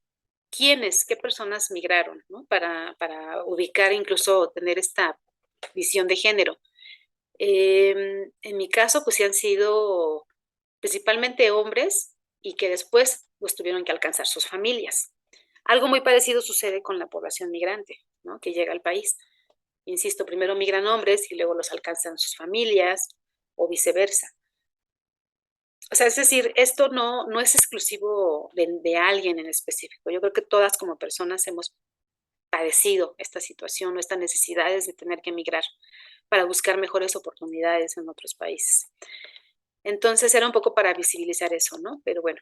quiénes, qué personas migraron, ¿no? Para ubicar, incluso tener esta visión de género. En mi caso, pues sí han sido principalmente hombres y que después pues tuvieron que alcanzar sus familias. Algo muy parecido sucede con la población migrante, ¿no? Que llega al país. Insisto, primero migran hombres y luego los alcanzan sus familias o viceversa. O sea, es decir, esto no es exclusivo de alguien en específico. Yo creo que todas como personas hemos padecido esta situación o estas necesidades de tener que emigrar para buscar mejores oportunidades en otros países. Entonces era un poco para visibilizar eso, ¿no? Pero bueno,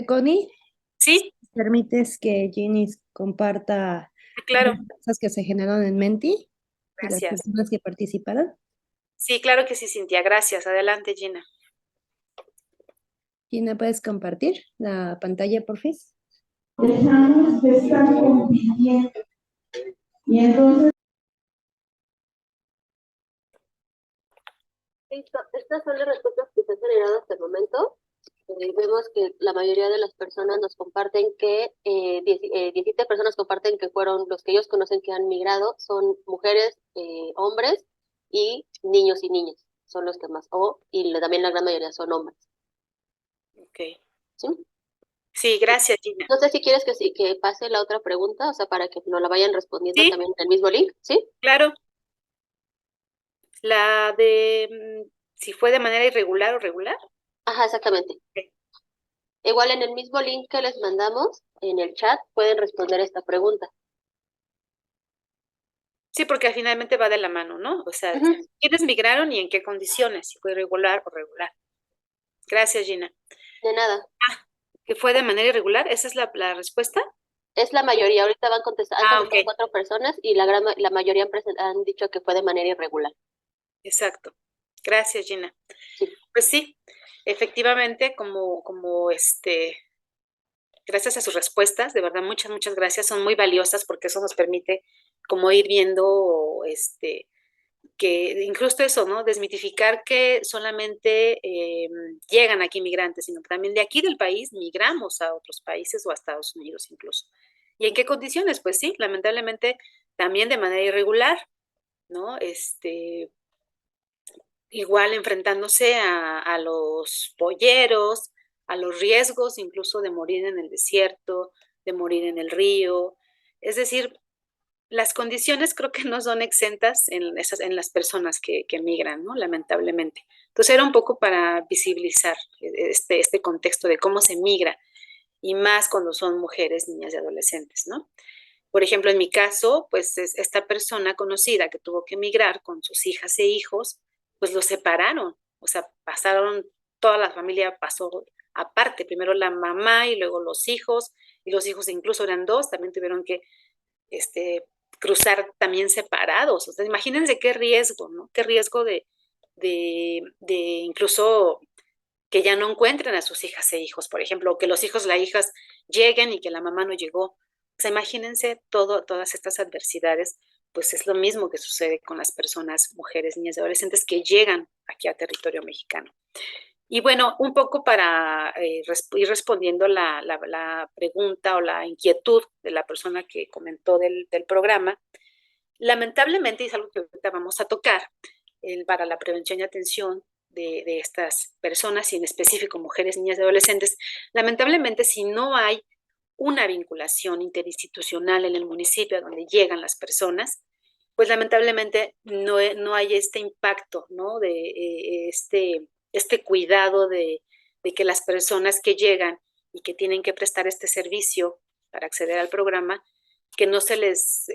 Connie, sí, ¿permites que Ginny comparta claro, las cosas que se generaron en Menti y las gracias. personas que participaron? Sí, claro que sí, Cintia, gracias. Adelante, Gina. Gina, ¿puedes compartir la pantalla, por favor? Dejamos de estar compitiendo. Y entonces Listo. Estas son las respuestas que se han generado hasta el momento. Vemos que la mayoría de las personas nos comparten que 17 personas comparten que fueron los que ellos conocen que han migrado, son mujeres, hombres y niños y niñas, son los que más, también la gran mayoría son hombres. Ok. ¿Sí? Sí, gracias, Gina. No sé si quieres que pase la otra pregunta, o sea, para que nos la vayan respondiendo ¿Sí? también en el mismo link, ¿sí? Claro. La de si fue de manera irregular o regular. Ajá, exactamente. Ok. Igual en el mismo link que les mandamos, en el chat, pueden responder esta pregunta. Sí, porque finalmente va de la mano, ¿no? O sea, Ujú. ¿quiénes migraron y en qué condiciones? Si fue irregular o regular. Gracias, Gina. De nada. ¿Que fue de manera irregular? ¿Esa es la respuesta? Es la mayoría, ahorita van contestando, han contestado Ok. 4 personas y la mayoría han dicho que fue de manera irregular. Exacto. Gracias, Gina. Sí. Pues sí, efectivamente, gracias a sus respuestas, de verdad, muchas gracias, son muy valiosas porque eso nos permite como ir viendo, que incluso eso, ¿no? Desmitificar que solamente llegan aquí migrantes, sino que también de aquí del país migramos a otros países o a Estados Unidos incluso. ¿Y en qué condiciones? Pues sí, lamentablemente también de manera irregular, ¿no? Igual enfrentándose a los polleros, a los riesgos incluso de morir en el desierto, de morir en el río. Es decir, las condiciones creo que no son exentas en las personas que migran, ¿no? Lamentablemente. Entonces era un poco para visibilizar este contexto de cómo se migra, y más cuando son mujeres, niñas y adolescentes, ¿no? Por ejemplo, en mi caso, pues esta persona conocida que tuvo que emigrar con sus hijas e hijos, pues los separaron, O sea, toda la familia pasó aparte, primero la mamá y luego los hijos, y los hijos incluso eran dos, también tuvieron que cruzar también separados. O sea, imagínense qué riesgo, ¿no? Qué riesgo de incluso que ya no encuentren a sus hijas e hijos, por ejemplo, o que los hijos, las hijas lleguen y que la mamá no llegó. O sea, imagínense todas estas adversidades, pues es lo mismo que sucede con las personas, mujeres, niñas y adolescentes que llegan aquí a territorio mexicano. Y bueno, un poco para ir respondiendo la pregunta o la inquietud de la persona que comentó del programa, lamentablemente, y es algo que ahorita vamos a tocar, para la prevención y atención de estas personas, y en específico mujeres, niñas y adolescentes, lamentablemente si no hay una vinculación interinstitucional en el municipio a donde llegan las personas, pues lamentablemente no hay este impacto, ¿no? De este cuidado de que las personas que llegan y que tienen que prestar este servicio para acceder al programa, que no se les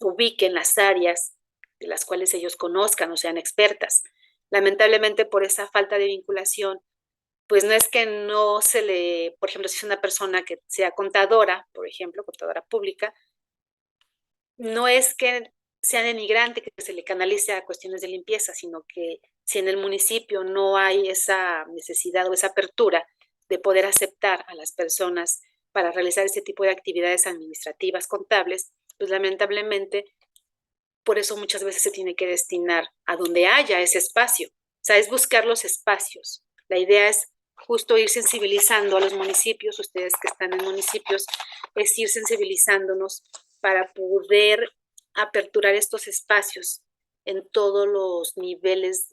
ubique en las áreas de las cuales ellos conozcan o sean expertas. Lamentablemente por esa falta de vinculación, pues no es que no se le, por ejemplo, si es una persona que sea contadora, por ejemplo, contadora pública, no es que sea denigrante que se le canalice a cuestiones de limpieza, sino que si en el municipio no hay esa necesidad o esa apertura de poder aceptar a las personas para realizar este tipo de actividades administrativas, contables, pues lamentablemente por eso muchas veces se tiene que destinar a donde haya ese espacio. O sea, es buscar los espacios. La idea es justo ir sensibilizando a los municipios, ustedes que están en municipios, es ir sensibilizándonos para poder aperturar estos espacios en todos los niveles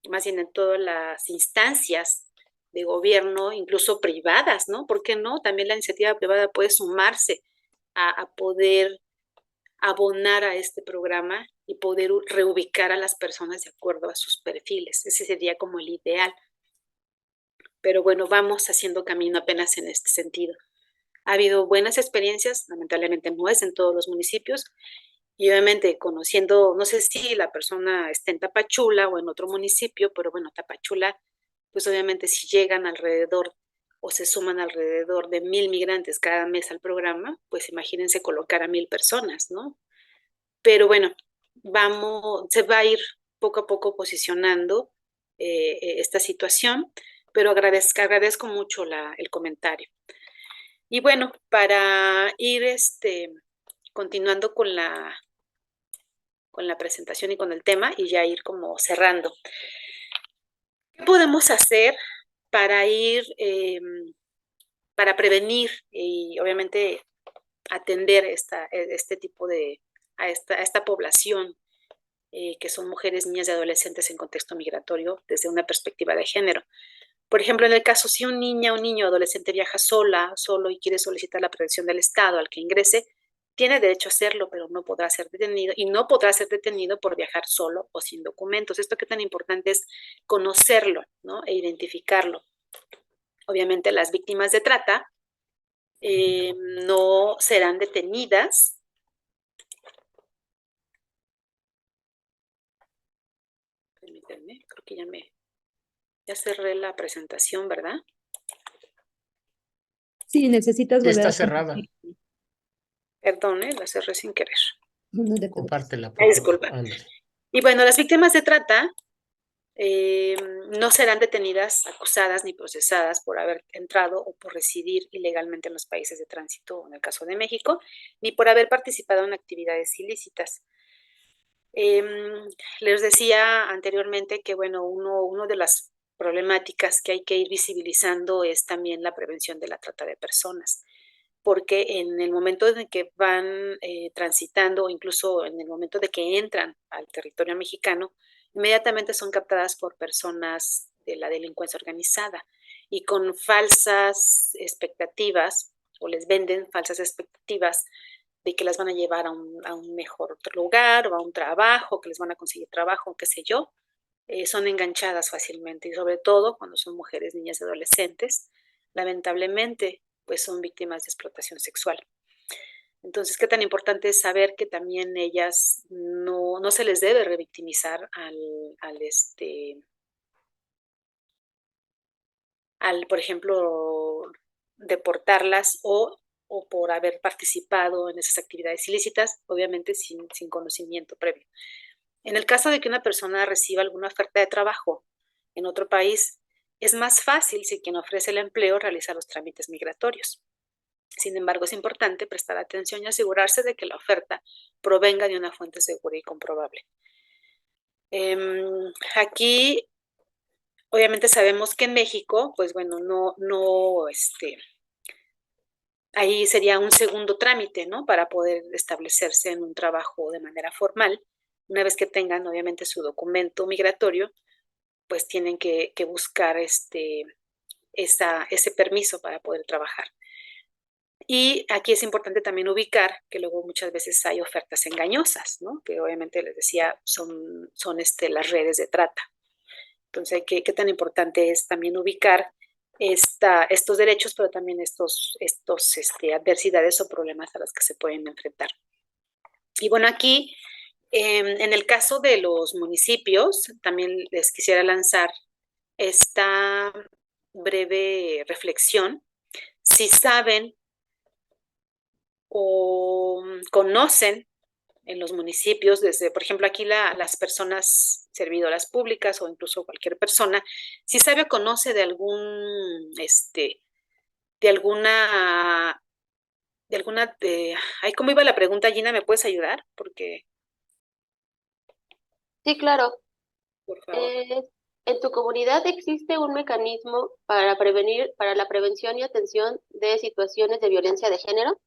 más bien en todas las instancias de gobierno, incluso privadas, ¿no? ¿Por qué no? También la iniciativa privada puede sumarse a poder abonar a este programa y poder reubicar a las personas de acuerdo a sus perfiles. Ese sería como el ideal. Pero bueno, vamos haciendo camino apenas en este sentido. Ha habido buenas experiencias, lamentablemente no es en todos los municipios, y obviamente conociendo, no sé si la persona está en Tapachula o en otro municipio, pero bueno, Tapachula, pues obviamente si llegan alrededor o se suman alrededor de 1,000 migrantes cada mes al programa, pues imagínense colocar a 1,000 personas, ¿no? Pero bueno, se va a ir poco a poco posicionando esta situación, pero agradezco mucho el comentario. Y bueno, para ir continuando con la presentación y con el tema y ya ir como cerrando. ¿Qué podemos hacer para para prevenir y obviamente atender este tipo a esta población que son mujeres, niñas y adolescentes en contexto migratorio desde una perspectiva de género? Por ejemplo, en el caso si un niño o adolescente viaja solo y quiere solicitar la protección del Estado al que ingrese, tiene derecho a hacerlo, pero no podrá ser detenido y no podrá ser detenido por viajar solo o sin documentos. Esto que tan importante es conocerlo, ¿no? E identificarlo. Obviamente las víctimas de trata no serán detenidas. Permítanme, creo que ya cerré la presentación, ¿verdad? Sí, necesitas Ya volver está a cerrada. compartir. Perdón, la cerré sin querer. No te preocupes. Compártela, por Disculpa. favor. Ándale. Y bueno, las víctimas de trata no serán detenidas, acusadas ni procesadas por haber entrado o por residir ilegalmente en los países de tránsito, en el caso de México, ni por haber participado en actividades ilícitas. Les decía anteriormente que, bueno, uno de las problemáticas que hay que ir visibilizando es también la prevención de la trata de personas, porque en el momento en que van transitando o incluso en el momento de que entran al territorio mexicano, inmediatamente son captadas por personas de la delincuencia organizada y con falsas expectativas o les venden falsas expectativas de que las van a llevar a un mejor lugar o a un trabajo, que les van a conseguir trabajo, qué sé yo, son enganchadas fácilmente y sobre todo cuando son mujeres, niñas y adolescentes, lamentablemente pues son víctimas de explotación sexual. Entonces, qué tan importante es saber que también ellas no se les debe revictimizar al, por ejemplo, deportarlas o por haber participado en esas actividades ilícitas, obviamente sin conocimiento previo. En el caso de que una persona reciba alguna oferta de trabajo en otro país, es más fácil si quien ofrece el empleo realiza los trámites migratorios. Sin embargo, es importante prestar atención y asegurarse de que la oferta provenga de una fuente segura y comprobable. Aquí, obviamente sabemos que en México, pues bueno, ahí sería un segundo trámite, ¿no? Para poder establecerse en un trabajo de manera formal. Una vez que tengan, obviamente, su documento migratorio, pues tienen que buscar ese permiso para poder trabajar. Y aquí es importante también ubicar que luego muchas veces hay ofertas engañosas, ¿no? Que obviamente les decía son las redes de trata. Entonces, ¿qué tan importante es también ubicar estos derechos, pero también estos adversidades o problemas a los que se pueden enfrentar? Y bueno, aquí, en el caso de los municipios, también les quisiera lanzar esta breve reflexión. Si saben o conocen en los municipios, desde, por ejemplo, aquí las personas servidoras públicas o incluso cualquier persona, si sabe o conoce de ¿cómo iba la pregunta, Gina? ¿Me puedes ayudar? Porque, Sí, claro. por favor. ¿En tu comunidad existe un mecanismo para la prevención y atención de situaciones de violencia de género?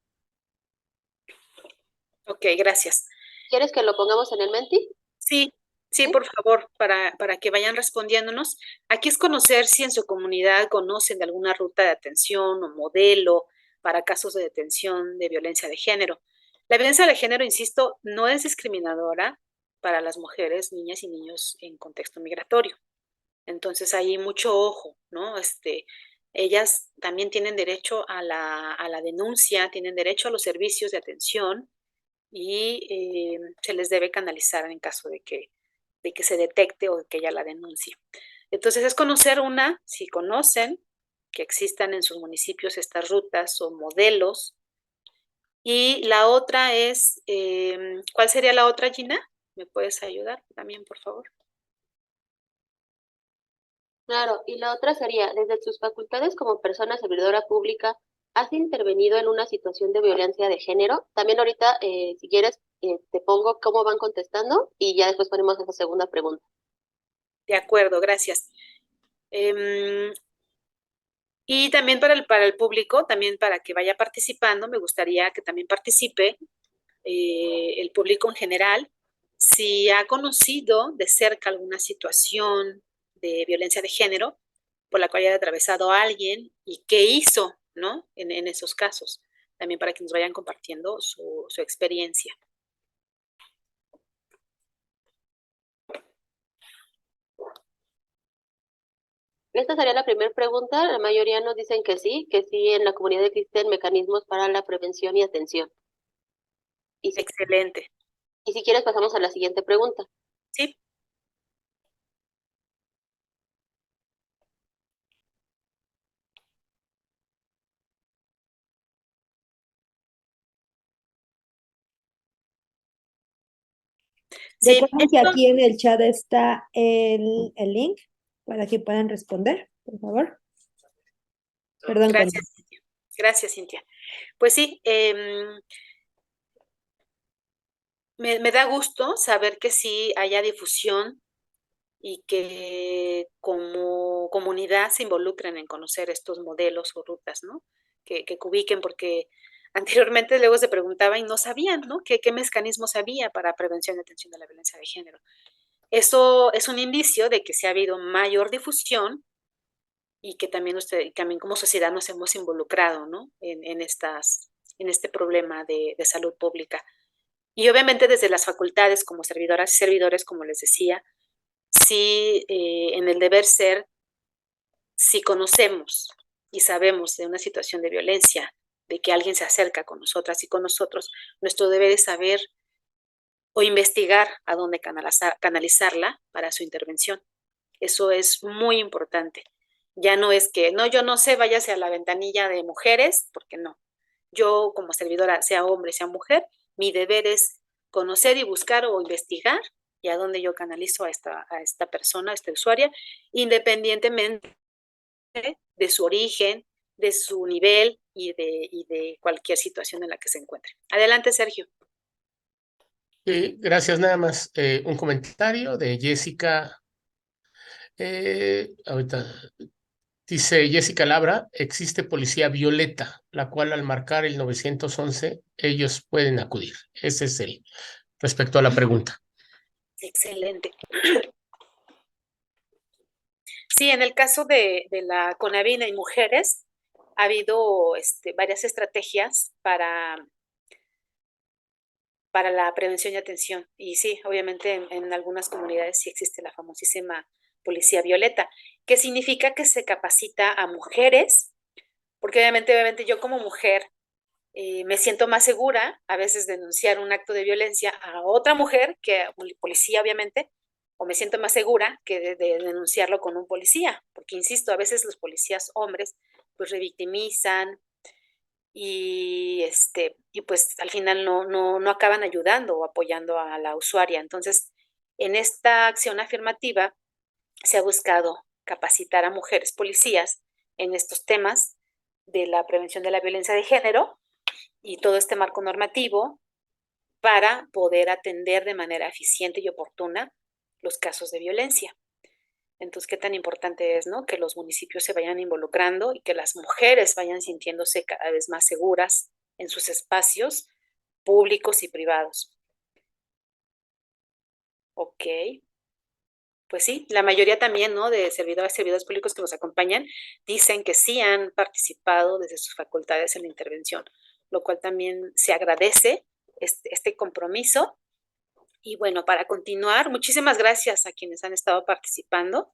Ok, gracias. ¿Quieres que lo pongamos en el Menti? Sí, sí, ¿Sí? por favor, para que vayan respondiéndonos. Aquí es conocer si en su comunidad conocen de alguna ruta de atención o modelo para casos de detención de violencia de género. La violencia de género, insisto, no es discriminadora para las mujeres, niñas y niños en contexto migratorio. Entonces, ahí mucho ojo, ¿no? Ellas también tienen derecho a la denuncia, tienen derecho a los servicios de atención y se les debe canalizar en caso de que se detecte o de que ella la denuncie. Entonces es conocer si conocen que existan en sus municipios estas rutas o modelos. Y la otra es, ¿cuál sería la otra, Gina? ¿Me puedes ayudar también, por favor? Claro, y la otra sería, desde tus facultades como persona servidora pública, ¿has intervenido en una situación de violencia de género? También ahorita, si quieres, te pongo cómo van contestando y ya después ponemos esa segunda pregunta. De acuerdo, gracias. Y también para el público, también para que vaya participando, me gustaría que también participe el público en general, si ha conocido de cerca alguna situación de violencia de género por la cual haya atravesado a alguien y qué hizo, ¿no? En esos casos, también para que nos vayan compartiendo su experiencia. Esta sería la primera pregunta. La mayoría nos dicen que sí en la comunidad existen mecanismos para la prevención y atención. Excelente. Y si quieres, pasamos a la siguiente pregunta. Sí. Sí, Recuerden que aquí en el chat está el link para que puedan responder, por favor. Perdón. Gracias, Cintia. Gracias, Cintia. Pues sí, me da gusto saber que sí haya difusión y que como comunidad se involucren en conocer estos modelos o rutas, ¿no? Que ubiquen, porque anteriormente luego se preguntaba y no sabían, ¿no? ¿Qué mecanismos había para prevención y atención de la violencia de género? Eso es un indicio de que sí ha habido mayor difusión y que también también como sociedad nos hemos involucrado, ¿no? En este problema de salud pública. Y obviamente desde las facultades como servidoras y servidores, como les decía, sí, en el deber ser, si conocemos y sabemos de una situación de violencia, de que alguien se acerca con nosotras y con nosotros, nuestro deber es saber o investigar a dónde canalizarla para su intervención. Eso es muy importante. Ya no es que, no, yo no sé, váyase a la ventanilla de mujeres, porque no. Yo como servidora, sea hombre, sea mujer, mi deber es conocer y buscar o investigar y a dónde yo canalizo a esta persona, a esta usuaria, independientemente de su origen, de su nivel y de cualquier situación en la que se encuentre. Adelante, Sergio. Gracias, nada más un comentario de Jessica. Ahorita dice Jessica Labra, existe policía violeta, la cual al marcar el 911 ellos pueden acudir. Ese es el respecto a la pregunta. Excelente. Sí, en el caso de la Conavina y mujeres, ha habido varias estrategias para la prevención y atención. Y sí, obviamente en algunas comunidades sí existe la famosísima policía violeta, que significa que se capacita a mujeres, porque obviamente yo como mujer me siento más segura a veces denunciar un acto de violencia a otra mujer, que policía obviamente, o me siento más segura que de denunciarlo con un policía, porque insisto, a veces los policías hombres pues revictimizan y pues al final no acaban ayudando o apoyando a la usuaria. Entonces, en esta acción afirmativa se ha buscado capacitar a mujeres policías en estos temas de la prevención de la violencia de género y todo este marco normativo para poder atender de manera eficiente y oportuna los casos de violencia. Entonces, qué tan importante es, ¿no? Que los municipios se vayan involucrando y que las mujeres vayan sintiéndose cada vez más seguras en sus espacios públicos y privados. Ok. Pues sí, la mayoría también, ¿no? De servidores públicos que nos acompañan dicen que sí han participado desde sus facultades en la intervención, lo cual también se agradece este compromiso. Y bueno, para continuar, muchísimas gracias a quienes han estado participando.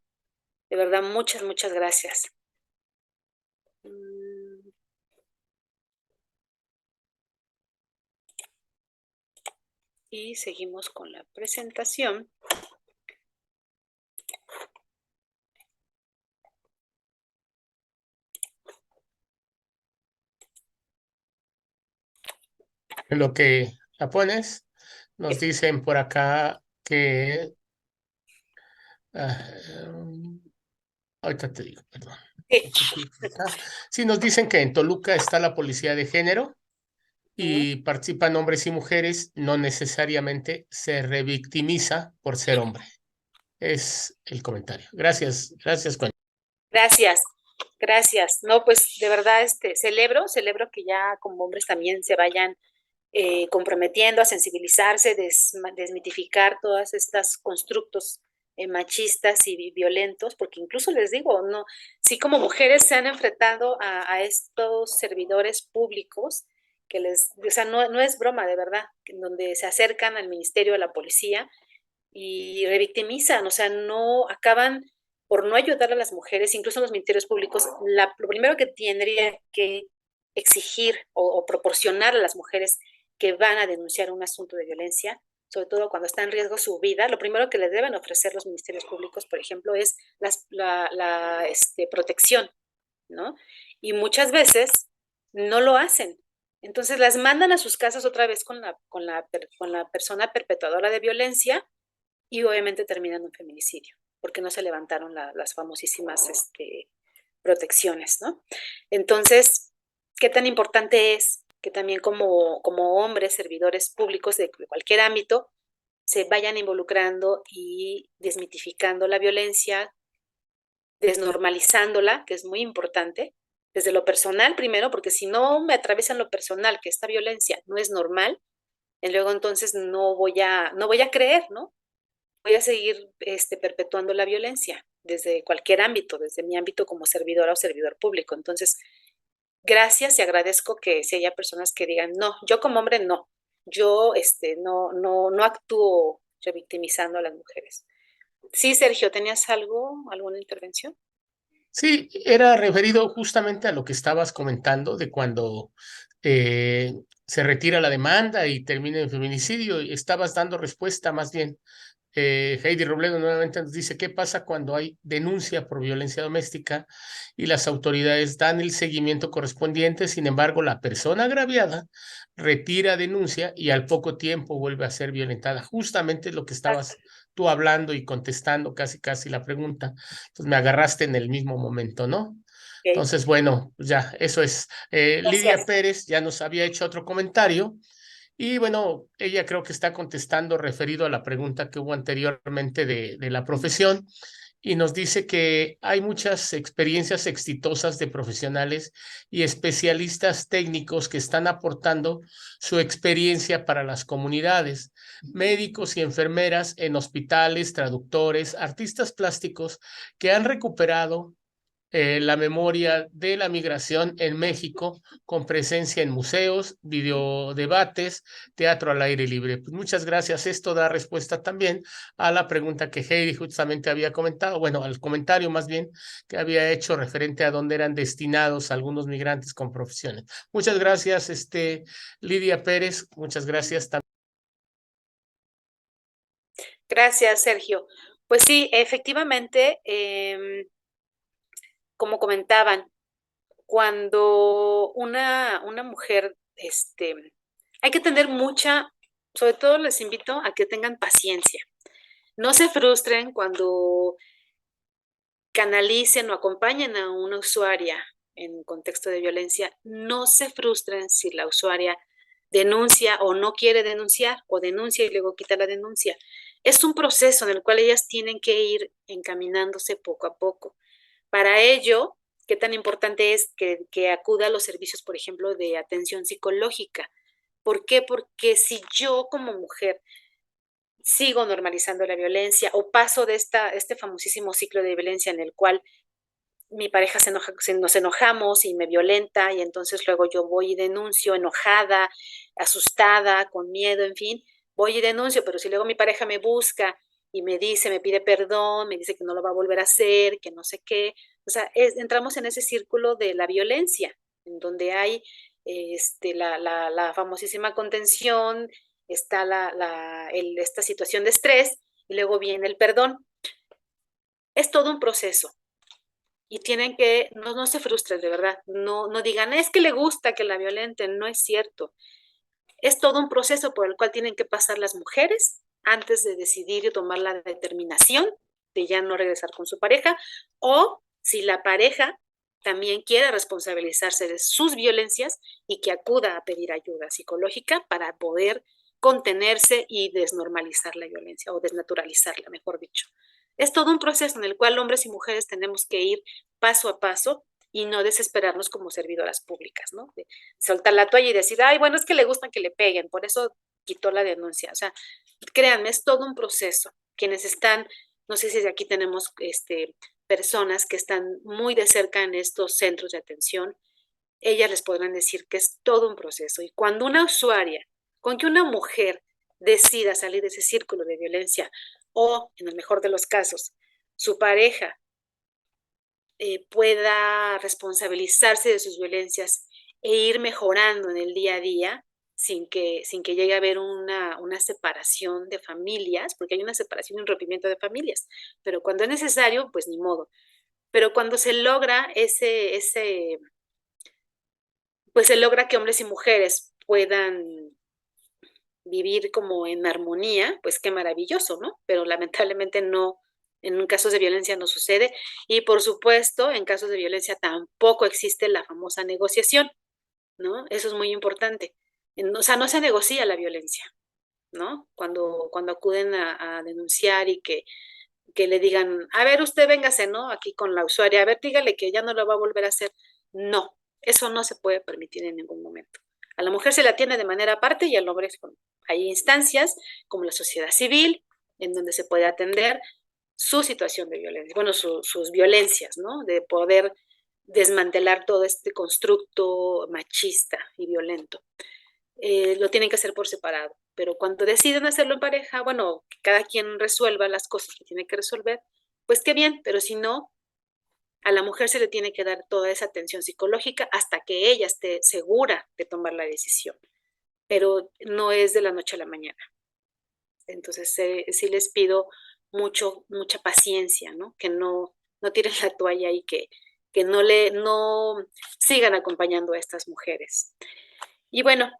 De verdad, muchas gracias. Y seguimos con la presentación. En lo que la pones, nos dicen por acá que... ahorita te digo, perdón. Sí, nos dicen que en Toluca está la policía de género y participan hombres y mujeres, no necesariamente se revictimiza por ser hombre. Es el comentario. Gracias, Connie. Gracias. No, pues de verdad celebro que ya como hombres también se vayan comprometiendo a sensibilizarse, desmitificar todas estas constructos machistas y violentos, porque incluso les digo, no, sí como mujeres se han enfrentado a estos servidores públicos que o sea, no es broma, de verdad, en donde se acercan al ministerio, a la policía y revictimizan, o sea, no acaban por no ayudar a las mujeres, incluso en los ministerios públicos, lo primero que tendría que exigir o proporcionar a las mujeres que van a denunciar un asunto de violencia, sobre todo cuando está en riesgo su vida, lo primero que les deben ofrecer los ministerios públicos, por ejemplo, es la protección, ¿no? Y muchas veces no lo hacen. Entonces las mandan a sus casas otra vez con la persona perpetuadora de violencia y obviamente terminan en un feminicidio, porque no se levantaron las famosísimas protecciones, ¿no? Entonces, ¿qué tan importante es que también como hombres, servidores públicos de cualquier ámbito, se vayan involucrando y desmitificando la violencia, desnormalizándola, que es muy importante, desde lo personal primero, porque si no me atraviesan lo personal, que esta violencia no es normal, y luego entonces no voy a creer, ¿no? Voy a seguir perpetuando la violencia desde cualquier ámbito, desde mi ámbito como servidora o servidor público. Entonces, gracias y agradezco que si haya personas que digan, no, yo como hombre no, yo no actúo revictimizando a las mujeres. Sí, Sergio, ¿tenías alguna intervención? Sí, era referido justamente a lo que estabas comentando de cuando se retira la demanda y termina en feminicidio. Y estabas dando respuesta más bien Heidi Robledo nuevamente nos dice, ¿qué pasa cuando hay denuncia por violencia doméstica y las autoridades dan el seguimiento correspondiente? Sin embargo, la persona agraviada retira denuncia y al poco tiempo vuelve a ser violentada. Justamente lo que estabas tú hablando y contestando casi la pregunta. Entonces me agarraste en el mismo momento, ¿no? Entonces, bueno, ya, eso es. Lidia Pérez ya nos había hecho otro comentario. Y bueno, ella creo que está contestando referido a la pregunta que hubo anteriormente de la profesión y nos dice que hay muchas experiencias exitosas de profesionales y especialistas técnicos que están aportando su experiencia para las comunidades, médicos y enfermeras en hospitales, traductores, artistas plásticos que han recuperado la memoria de la migración en México con presencia en museos, videodebates, teatro al aire libre. Pues muchas gracias. Esto da respuesta también a la pregunta que Heidi justamente había comentado, bueno, al comentario más bien que había hecho referente a dónde eran destinados algunos migrantes con profesiones. Muchas gracias, Lidia Pérez. Muchas gracias también. Gracias, Sergio. Pues sí, efectivamente, como comentaban, cuando una mujer, hay que tener sobre todo les invito a que tengan paciencia. No se frustren cuando canalicen o acompañen a una usuaria en contexto de violencia. No se frustren si la usuaria denuncia o no quiere denunciar, o denuncia y luego quita la denuncia. Es un proceso en el cual ellas tienen que ir encaminándose poco a poco. Para ello, qué tan importante es que acuda a los servicios, por ejemplo, de atención psicológica. ¿Por qué? Porque si yo como mujer sigo normalizando la violencia o paso de este famosísimo ciclo de violencia en el cual mi pareja nos enojamos y me violenta y entonces luego yo voy y denuncio enojada, asustada, con miedo, en fin, voy y denuncio, pero si luego mi pareja me busca y me dice, me pide perdón, me dice que no lo va a volver a hacer, que no sé qué, o sea, entramos en ese círculo de la violencia, en donde hay la famosísima contención, está esta situación de estrés y luego viene el perdón. Es todo un proceso. Y tienen que, no se frustren, de verdad, no digan, es que le gusta que la violenten, no es cierto. Es todo un proceso por el cual tienen que pasar las mujeres antes de decidir y tomar la determinación de ya no regresar con su pareja, o si la pareja también quiere responsabilizarse de sus violencias y que acuda a pedir ayuda psicológica para poder contenerse y desnormalizar la violencia o desnaturalizarla, mejor dicho. Es todo un proceso en el cual hombres y mujeres tenemos que ir paso a paso y no desesperarnos como servidoras públicas, ¿no? De soltar la toalla y decir, ay, bueno, es que le gustan que le peguen, por eso quitó la denuncia. O sea, créanme, es todo un proceso. Quienes están, no sé si de aquí tenemos personas que están muy de cerca en estos centros de atención, ellas les podrán decir que es todo un proceso. Y cuando una usuaria, con que una mujer decida salir de ese círculo de violencia o, en el mejor de los casos, su pareja pueda responsabilizarse de sus violencias e ir mejorando en el día a día sin que llegue a haber una separación de familias, porque hay una separación y un rompimiento de familias, pero cuando es necesario, pues ni modo. Pero cuando se logra pues se logra que hombres y mujeres puedan vivir como en armonía, pues qué maravilloso, ¿no? Pero lamentablemente no, en casos de violencia no sucede y por supuesto en casos de violencia tampoco existe la famosa negociación, ¿no? Eso es muy importante. O sea, no se negocia la violencia, ¿no? Cuando acuden a denunciar y que le digan, a ver, usted véngase, ¿no? Aquí con la usuaria, a ver, dígale que ya no lo va a volver a hacer. No, eso no se puede permitir en ningún momento. A la mujer se la atiende de manera aparte y al hombre hay instancias como la sociedad civil en donde se puede atender su situación de violencia, bueno, sus violencias, ¿no? De poder desmantelar todo este constructo machista y violento. Lo tienen que hacer por separado, pero cuando deciden hacerlo en pareja, bueno, que cada quien resuelva las cosas que tiene que resolver, pues qué bien, pero si no, a la mujer se le tiene que dar toda esa atención psicológica hasta que ella esté segura de tomar la decisión, pero no es de la noche a la mañana. Entonces, sí les pido mucha paciencia, ¿no? Que no tiren la toalla y que no sigan acompañando a estas mujeres. Y bueno,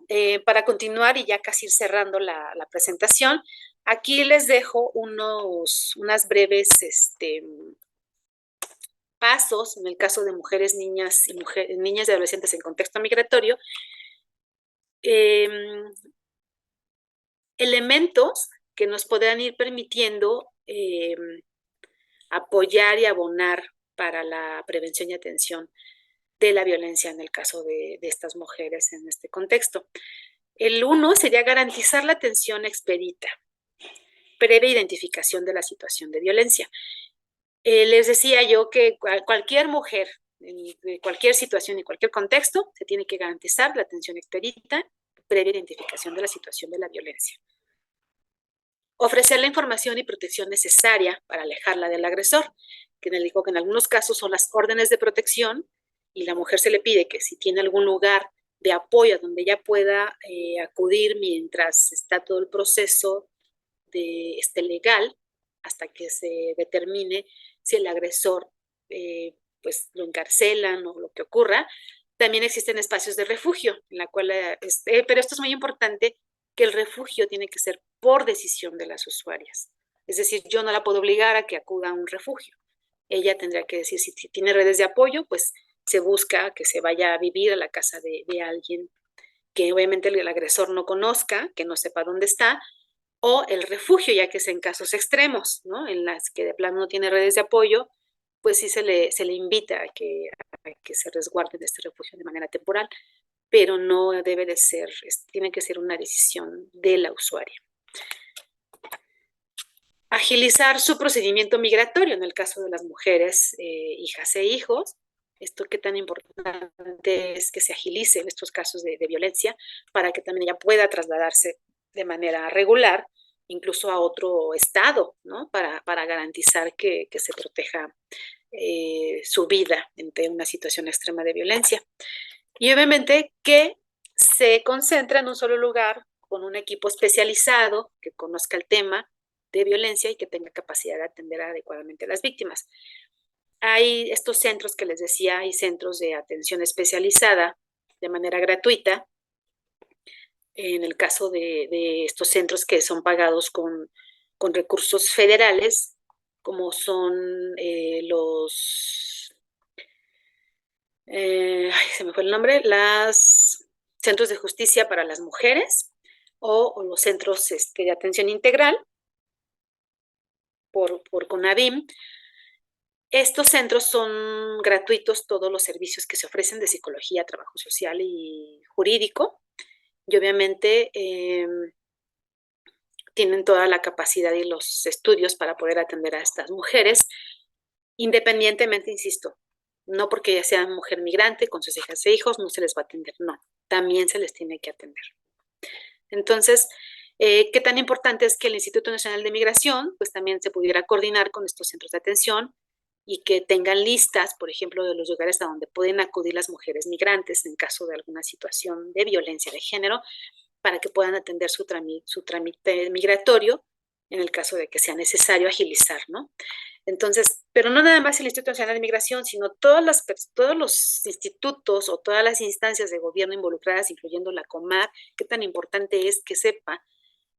para continuar y ya casi ir cerrando la presentación, aquí les dejo unas breves pasos en el caso de mujeres, niñas y adolescentes en contexto migratorio, elementos que nos podrán ir permitiendo apoyar y abonar para la prevención y atención de la violencia en el caso de estas mujeres en este contexto. El uno sería garantizar la atención expedita, previa identificación de la situación de violencia. Les decía yo que cualquier mujer, en cualquier situación y cualquier contexto, se tiene que garantizar la atención expedita, previa identificación de la situación de la violencia. Ofrecer la información y protección necesaria para alejarla del agresor, que digo que en algunos casos son las órdenes de protección, y la mujer se le pide que si tiene algún lugar de apoyo donde ella pueda acudir mientras está todo el proceso legal, hasta que se determine si el agresor pues lo encarcelan o lo que ocurra. También existen espacios de refugio, en la cual, pero esto es muy importante, que el refugio tiene que ser por decisión de las usuarias. Es decir, yo no la puedo obligar a que acuda a un refugio. Ella tendrá que decir, si tiene redes de apoyo, pues se busca que se vaya a vivir a la casa de alguien que obviamente el agresor no conozca, que no sepa dónde está, o el refugio, ya que es en casos extremos, ¿no? En las que de plano no tiene redes de apoyo, pues sí se le invita a que se resguarde de este refugio de manera temporal, pero no debe de ser, tiene que ser una decisión de la usuaria. Agilizar su procedimiento migratorio en el caso de las mujeres, hijas e hijos. Esto qué tan importante es que se agilice en estos casos de violencia para que también ella pueda trasladarse de manera regular, incluso a otro estado, ¿no? Para garantizar que se proteja su vida ante una situación extrema de violencia. Y obviamente que se concentra en un solo lugar con un equipo especializado que conozca el tema de violencia y que tenga capacidad de atender adecuadamente a las víctimas. Hay estos centros que les decía, hay centros de atención especializada de manera gratuita. En el caso de estos centros que son pagados con recursos federales, como son se me fue el nombre, los centros de justicia para las mujeres o los centros de atención integral por CONAVIM. Estos centros son gratuitos, todos los servicios que se ofrecen de psicología, trabajo social y jurídico, y obviamente tienen toda la capacidad y los estudios para poder atender a estas mujeres, independientemente, insisto, no porque ella sea mujer migrante con sus hijas e hijos no se les va a atender, no, también se les tiene que atender. Entonces, qué tan importante es que el Instituto Nacional de Migración pues también se pudiera coordinar con estos centros de atención y que tengan listas, por ejemplo, de los lugares a donde pueden acudir las mujeres migrantes en caso de alguna situación de violencia de género, para que puedan atender su trámite migratorio en el caso de que sea necesario agilizar, ¿no? Entonces, pero no nada más el Instituto Nacional de Migración, sino todos los institutos o todas las instancias de gobierno involucradas, incluyendo la COMAR, qué tan importante es que sepa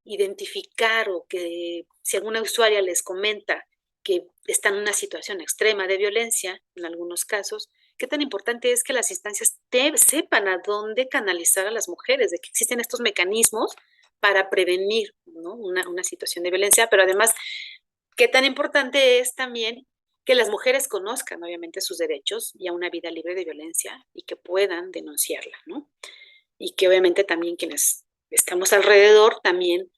identificar o que si alguna usuaria les comenta que está en una situación extrema de violencia, en algunos casos, qué tan importante es que las instancias sepan a dónde canalizar a las mujeres, de que existen estos mecanismos para prevenir, ¿no? una situación de violencia, pero además, qué tan importante es también que las mujeres conozcan, obviamente, sus derechos y a una vida libre de violencia y que puedan denunciarla, ¿no? Y que obviamente también quienes estamos alrededor también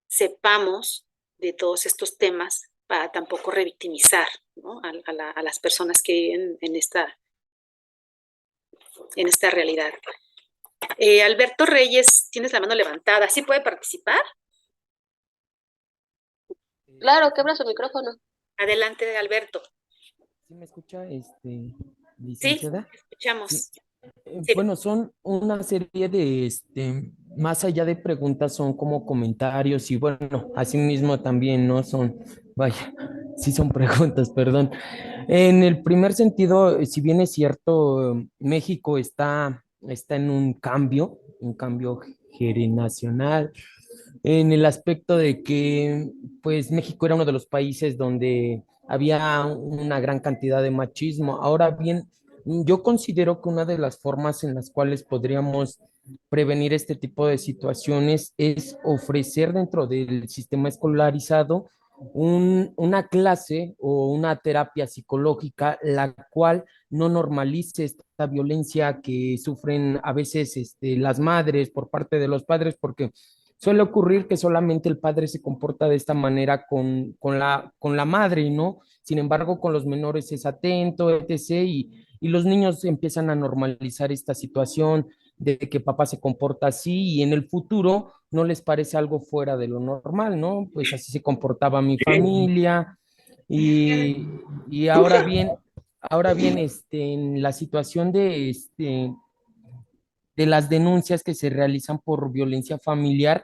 sepamos de todos estos temas para tampoco revictimizar, ¿no? a las personas que viven en esta realidad. Alberto Reyes, tienes la mano levantada, ¿sí puede participar? Claro, quebra su micrófono. Adelante, Alberto. ¿Sí me escucha, Sí, licenciada? escuchamos. Sí. Sí. Bueno, son una serie de más allá de preguntas son como comentarios y bueno, así mismo también no son, vaya, sí son preguntas, perdón. En el primer sentido, si bien es cierto, México está en un cambio generacional, en el aspecto de que, pues, México era uno de los países donde había una gran cantidad de machismo. Ahora bien, yo considero que una de las formas en las cuales podríamos prevenir este tipo de situaciones es ofrecer dentro del sistema escolarizado una clase o una terapia psicológica, la cual no normalice esta violencia que sufren a veces las madres por parte de los padres, porque suele ocurrir que solamente el padre se comporta de esta manera con la madre, ¿no? Sin embargo, con los menores es atento, etc. Y los niños empiezan a normalizar esta situación de que papá se comporta así y en el futuro no les parece algo fuera de lo normal, ¿no? Pues así se comportaba mi familia y ahora bien, en la situación de las denuncias que se realizan por violencia familiar,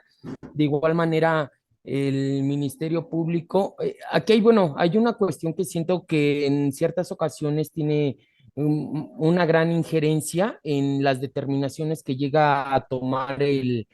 de igual manera el Ministerio Público, aquí hay, bueno, hay una cuestión que siento que en ciertas ocasiones tiene una gran injerencia en las determinaciones que llega a tomar el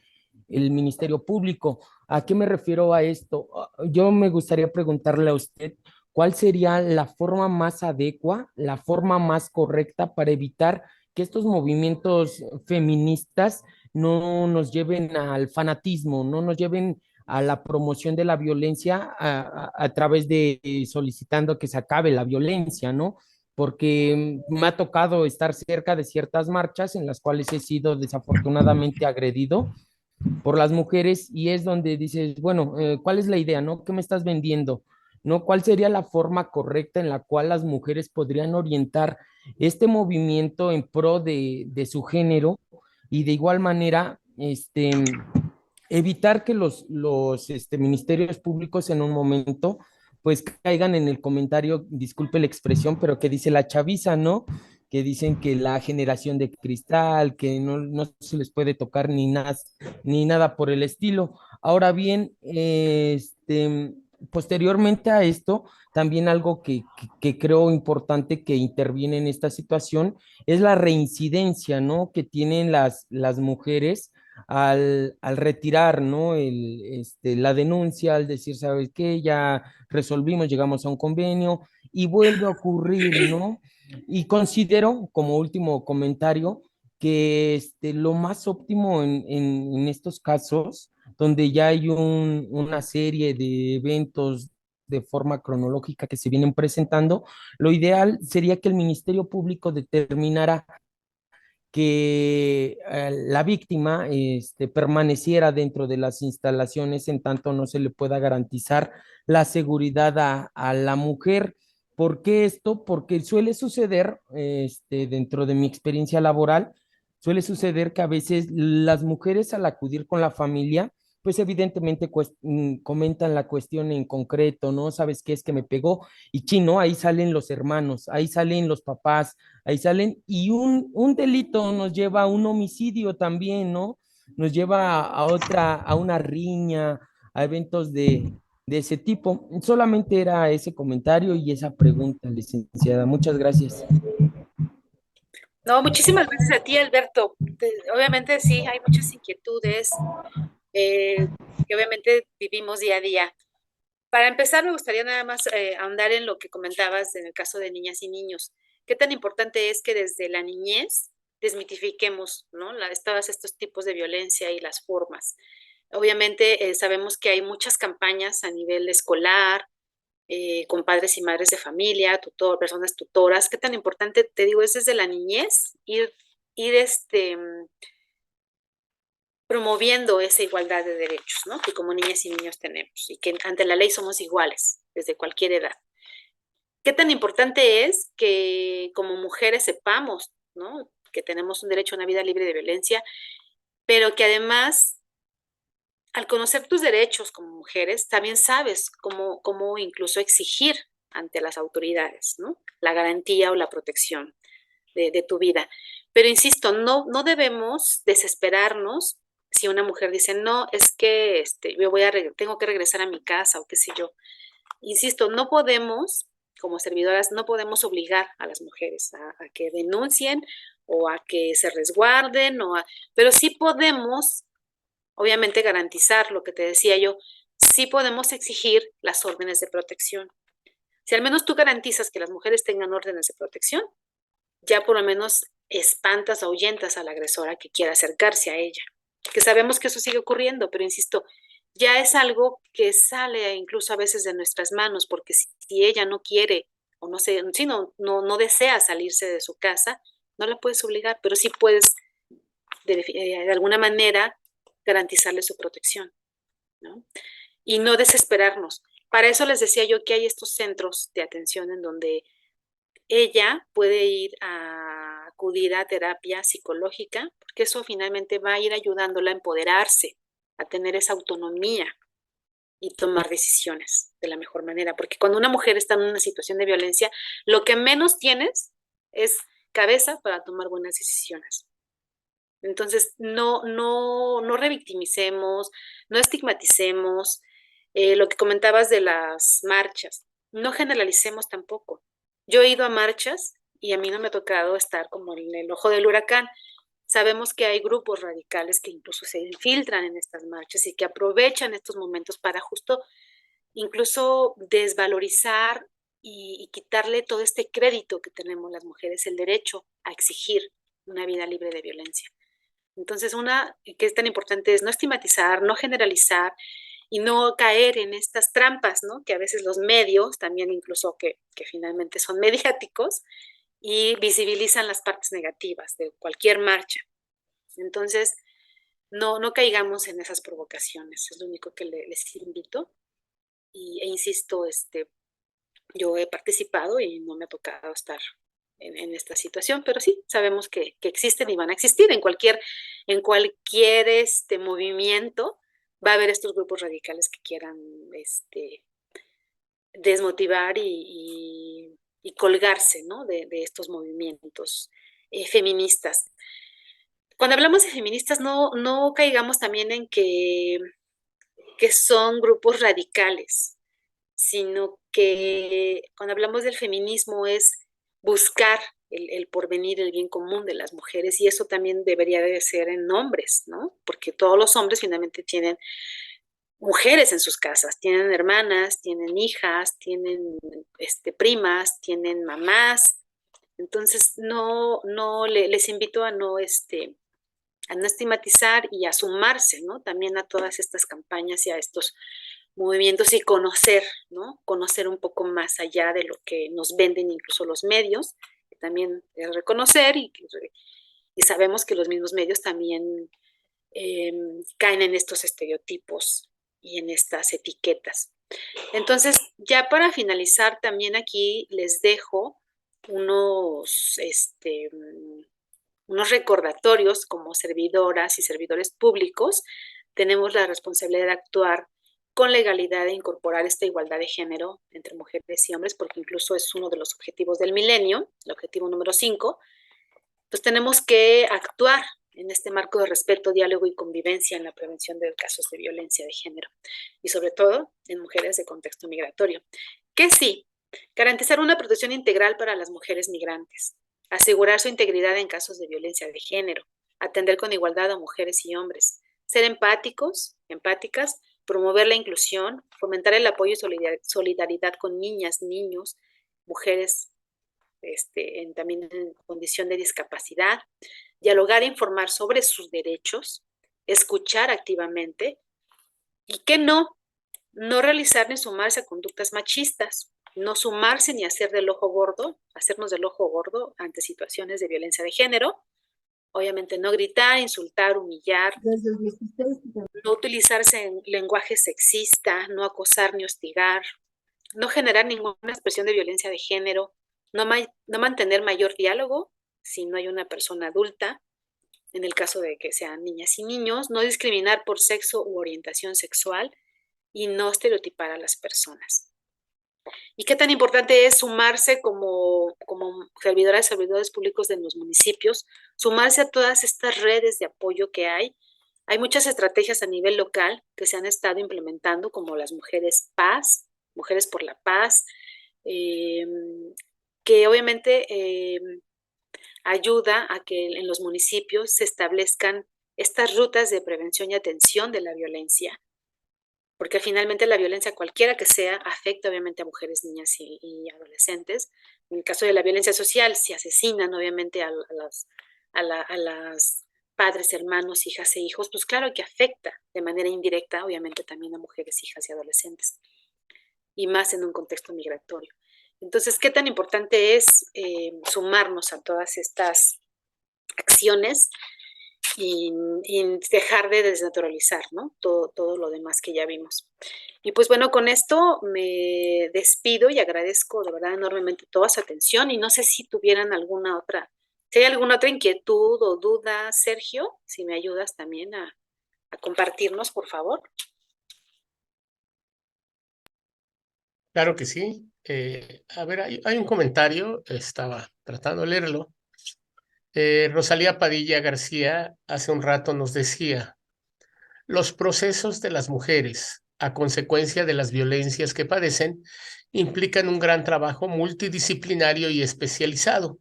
Ministerio Público. ¿A qué me refiero a esto? Yo me gustaría preguntarle a usted cuál sería la forma más adecua, la forma más correcta para evitar que estos movimientos feministas no nos lleven al fanatismo, no nos lleven a la promoción de la violencia a través de solicitando que se acabe la violencia, ¿no? Porque me ha tocado estar cerca de ciertas marchas en las cuales he sido desafortunadamente agredido por las mujeres y es donde dices, bueno, ¿cuál es la idea, no? ¿Qué me estás vendiendo? ¿No? ¿Cuál sería la forma correcta en la cual las mujeres podrían orientar este movimiento en pro de su género y de igual manera, evitar que los ministerios públicos en un momento pues caigan en el comentario, disculpe la expresión, pero que dice la chaviza, ¿no? Que dicen que la generación de cristal, que no se les puede tocar ni nada por el estilo. Ahora bien, posteriormente a esto, también algo que creo importante que interviene en esta situación es la reincidencia, ¿no? Que tienen las mujeres al retirar, ¿no? La denuncia, al decir, ¿sabes qué? Ya resolvimos, llegamos a un convenio y vuelve a ocurrir, ¿no? Y considero, como último comentario, que lo más óptimo en estos casos, donde ya hay una serie de eventos de forma cronológica que se vienen presentando, lo ideal sería que el Ministerio Público determinara que la víctima permaneciera dentro de las instalaciones en tanto no se le pueda garantizar la seguridad a la mujer. ¿Por qué esto? Porque suele suceder, dentro de mi experiencia laboral, suele suceder que a veces las mujeres al acudir con la familia, pues evidentemente comentan la cuestión en concreto, ¿no? ¿Sabes qué es que me pegó? Y chino, ahí salen los hermanos, ahí salen los papás, ahí salen, y un delito nos lleva a un homicidio también, ¿no? Nos lleva a una riña, a eventos de ese tipo. Solamente era ese comentario y esa pregunta, licenciada. Muchas gracias. No, muchísimas gracias a ti, Alberto. Obviamente sí, hay muchas inquietudes que obviamente vivimos día a día. Para empezar, me gustaría nada más ahondar en lo que comentabas en el caso de niñas y niños. ¿Qué tan importante es que desde la niñez desmitifiquemos, ¿no? Todos estos tipos de violencia y las formas? Obviamente sabemos que hay muchas campañas a nivel escolar, con padres y madres de familia, personas tutoras. ¿Qué tan importante, te digo, es desde la niñez ir promoviendo esa igualdad de derechos, ¿no? Que como niñas y niños tenemos y que ante la ley somos iguales desde cualquier edad. ¿Qué tan importante es que como mujeres sepamos, ¿no? Que tenemos un derecho a una vida libre de violencia, pero que además, al conocer tus derechos como mujeres, también sabes cómo incluso exigir ante las autoridades, ¿no? La garantía o la protección de tu vida. Pero insisto, no debemos desesperarnos si una mujer dice, no, es que tengo que regresar a mi casa o qué sé yo. Insisto, no podemos, como servidoras, no podemos obligar a las mujeres a que denuncien o a que se resguarden, pero sí podemos, obviamente, garantizar lo que te decía yo, sí podemos exigir las órdenes de protección. Si al menos tú garantizas que las mujeres tengan órdenes de protección, ya por lo menos espantas, ahuyentas a la agresora que quiera acercarse a ella. Que sabemos que eso sigue ocurriendo, pero insisto, ya es algo que sale incluso a veces de nuestras manos, porque si ella no quiere o no desea salirse de su casa, no la puedes obligar, pero sí puedes de alguna manera garantizarle su protección, ¿no? Y no desesperarnos. Para eso les decía yo que hay estos centros de atención en donde ella puede ir a acudir a terapia psicológica, porque eso finalmente va a ir ayudándola a empoderarse, a tener esa autonomía y tomar decisiones de la mejor manera. Porque cuando una mujer está en una situación de violencia, lo que menos tienes es cabeza para tomar buenas decisiones. Entonces, no revictimicemos, no estigmaticemos. Lo que comentabas de las marchas, no generalicemos tampoco. Yo he ido a marchas y a mí no me ha tocado estar como en el ojo del huracán. Sabemos que hay grupos radicales que incluso se infiltran en estas marchas y que aprovechan estos momentos para justo incluso desvalorizar y quitarle todo este crédito que tenemos las mujeres, el derecho a exigir una vida libre de violencia. Entonces, una que es tan importante es no estigmatizar, no generalizar y no caer en estas trampas, ¿no? Que a veces los medios, también incluso que finalmente son mediáticos, y visibilizan las partes negativas de cualquier marcha. Entonces, no caigamos en esas provocaciones, es lo único que les invito. E insisto, yo he participado y no me ha tocado estar en esta situación, pero sí, sabemos que existen y van a existir en cualquier movimiento. Va a haber estos grupos radicales que quieran desmotivar y colgarse, ¿no? de estos movimientos feministas. Cuando hablamos de feministas, no caigamos también en que son grupos radicales, sino que cuando hablamos del feminismo es buscar el porvenir, el bien común de las mujeres, y eso también debería de ser en hombres, ¿no? Porque todos los hombres finalmente tienen mujeres en sus casas, tienen hermanas, tienen hijas, tienen primas, tienen mamás. Entonces, les invito a no estigmatizar y a sumarse, ¿no? También a todas estas campañas y a estos movimientos y conocer, ¿no? Conocer un poco más allá de lo que nos venden incluso los medios, que también es reconocer y sabemos que los mismos medios también caen en estos estereotipos y en estas etiquetas. Entonces, ya para finalizar, también aquí les dejo unos recordatorios como servidoras y servidores públicos. Tenemos la responsabilidad de actuar con legalidad e incorporar esta igualdad de género entre mujeres y hombres, porque incluso es uno de los objetivos del milenio, el objetivo número 5. Entonces tenemos que actuar en este marco de respeto, diálogo y convivencia en la prevención de casos de violencia de género y sobre todo en mujeres de contexto migratorio. Que sí, garantizar una protección integral para las mujeres migrantes, asegurar su integridad en casos de violencia de género, atender con igualdad a mujeres y hombres, ser empáticos, empáticas, promover la inclusión, fomentar el apoyo y solidaridad con niñas, niños, mujeres también en condición de discapacidad, dialogar e informar sobre sus derechos, escuchar activamente y que no realizar ni sumarse a conductas machistas, no sumarse ni hacernos del ojo gordo ante situaciones de violencia de género. Obviamente no gritar, insultar, humillar, no utilizarse en lenguaje sexista, no acosar ni hostigar, no generar ninguna expresión de violencia de género, no mantener mayor diálogo si no hay una persona adulta, en el caso de que sean niñas y niños, no discriminar por sexo u orientación sexual y no estereotipar a las personas. Y qué tan importante es sumarse como servidores públicos de los municipios, sumarse a todas estas redes de apoyo que hay Hay muchas estrategias a nivel local que se han estado implementando, como las mujeres paz, mujeres por la paz, que obviamente ayuda a que en los municipios se establezcan estas rutas de prevención y atención de la violencia, porque finalmente la violencia, cualquiera que sea, afecta obviamente a mujeres, niñas y adolescentes. En el caso de la violencia social, si asesinan obviamente a las padres, hermanos, hijas e hijos, pues claro que afecta de manera indirecta obviamente también a mujeres, hijas y adolescentes, y más en un contexto migratorio. Entonces, ¿qué tan importante es sumarnos a todas estas acciones y dejar de desnaturalizar, ¿no? Todo lo demás que ya vimos. Y pues bueno, con esto me despido y agradezco de verdad enormemente toda su atención y no sé si tuvieran si hay alguna otra inquietud o duda, Sergio, si me ayudas también a compartirnos, por favor. Claro que sí. A ver, hay un comentario, estaba tratando de leerlo. Rosalía Padilla García hace un rato nos decía, los procesos de las mujeres a consecuencia de las violencias que padecen implican un gran trabajo multidisciplinario y especializado,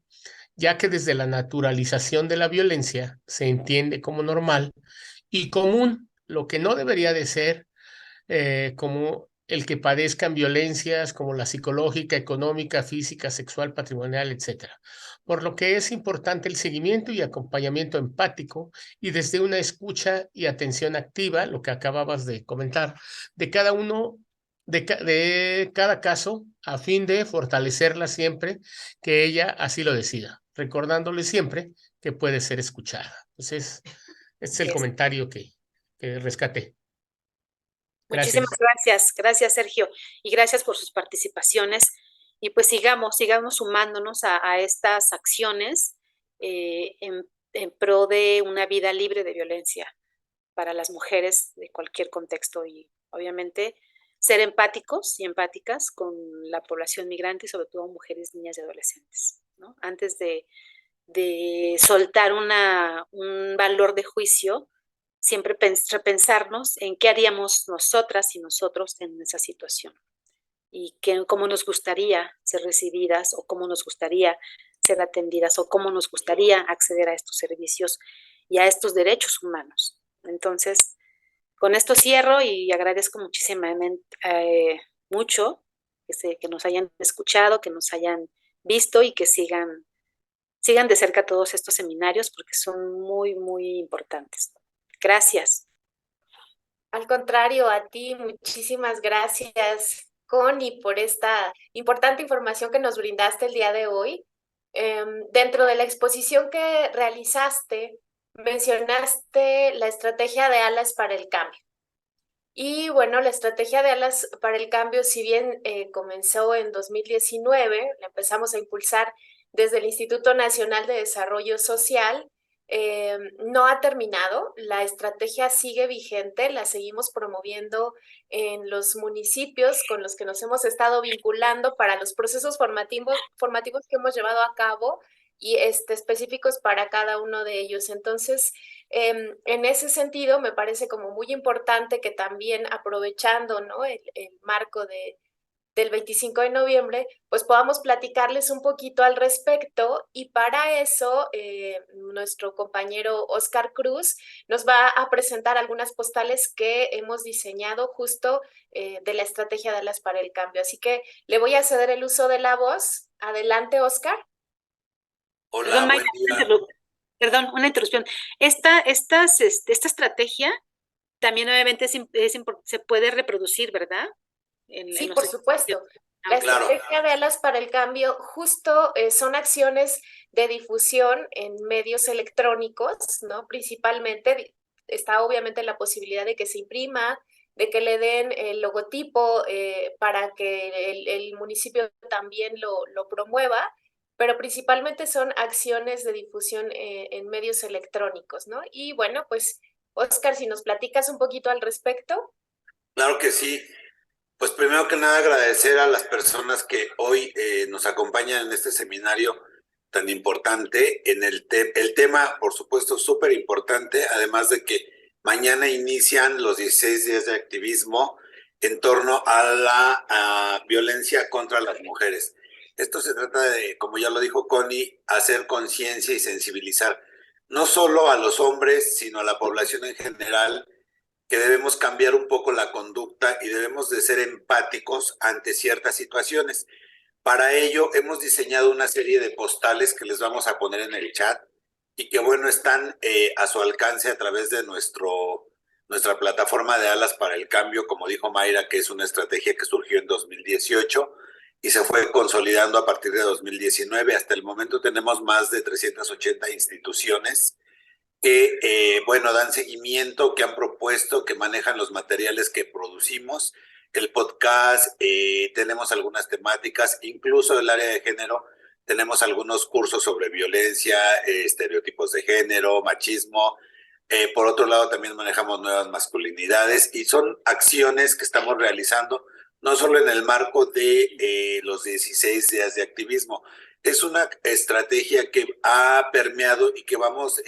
ya que desde la naturalización de la violencia se entiende como normal y común, lo que no debería de ser como el que padezcan violencias como la psicológica, económica, física, sexual, patrimonial, etcétera. Por lo que es importante el seguimiento y acompañamiento empático y desde una escucha y atención activa, lo que acababas de comentar, de cada uno, de cada caso, a fin de fortalecerla siempre que ella así lo decida, recordándole siempre que puede ser escuchada. Entonces, este es el comentario que rescaté. Muchísimas Gracias. gracias Sergio, y gracias por sus participaciones. Y pues sigamos sumándonos a estas acciones en pro de una vida libre de violencia para las mujeres de cualquier contexto y obviamente ser empáticos y empáticas con la población migrante y sobre todo mujeres, niñas y adolescentes, ¿no? Antes de soltar un valor de juicio, siempre repensarnos en qué haríamos nosotras y nosotros en esa situación y cómo nos gustaría ser recibidas o cómo nos gustaría ser atendidas o cómo nos gustaría acceder a estos servicios y a estos derechos humanos. Entonces, con esto cierro y agradezco mucho que nos hayan escuchado, que nos hayan visto y que sigan de cerca todos estos seminarios porque son muy, muy importantes. Gracias. Al contrario, a ti, muchísimas gracias, Connie, por esta importante información que nos brindaste el día de hoy. Dentro de la exposición que realizaste, mencionaste la estrategia de Alas para el Cambio. Y bueno, la estrategia de Alas para el Cambio, si bien comenzó en 2019, la empezamos a impulsar desde el Instituto Nacional de Desarrollo Social, no ha terminado, la estrategia sigue vigente, la seguimos promoviendo en los municipios con los que nos hemos estado vinculando para los procesos formativos que hemos llevado a cabo y específicos para cada uno de ellos. Entonces, en ese sentido, me parece como muy importante que también aprovechando, ¿no?, el marco del 25 de noviembre, pues podamos platicarles un poquito al respecto y para eso nuestro compañero Oscar Cruz nos va a presentar algunas postales que hemos diseñado justo de la estrategia de Alas para el Cambio. Así que le voy a ceder el uso de la voz. Adelante, Oscar. Hola, Perdón, buen día. Perdón, una interrupción. Esta estrategia también obviamente se puede reproducir, ¿verdad? Sí, por supuesto. La Claro. estrategia de Alas para el Cambio justo son acciones de difusión en medios electrónicos, ¿no? Principalmente está obviamente la posibilidad de que se imprima, de que le den el logotipo para que el municipio también lo promueva, pero principalmente son acciones de difusión en medios electrónicos, ¿no? Y bueno, pues, Oscar, si nos platicas un poquito al respecto. Claro que sí. Pues primero que nada agradecer a las personas que hoy nos acompañan en este seminario tan importante. El tema, por supuesto, súper importante, además de que Mañana inician los 16 días de activismo en torno a la violencia contra las mujeres. Esto se trata de, como ya lo dijo Connie, hacer conciencia y sensibilizar no solo a los hombres, sino a la población en general, que debemos cambiar un poco la conducta y debemos de ser empáticos ante ciertas situaciones. Para ello hemos diseñado una serie de postales que les vamos a poner en el chat y que bueno, están a su alcance a través de nuestra plataforma de Alas para el Cambio, como dijo Mayra, que es una estrategia que surgió en 2018 y se fue consolidando a partir de 2019. Hasta el momento tenemos más de 380 instituciones que, bueno, dan seguimiento, que han propuesto, que manejan los materiales que producimos. El podcast, tenemos algunas temáticas, incluso el área de género, tenemos algunos cursos sobre violencia, estereotipos de género, machismo. Por otro lado, también manejamos nuevas masculinidades y son acciones que estamos realizando, no solo en el marco de los 16 días de activismo. Es una estrategia que ha permeado y que vamos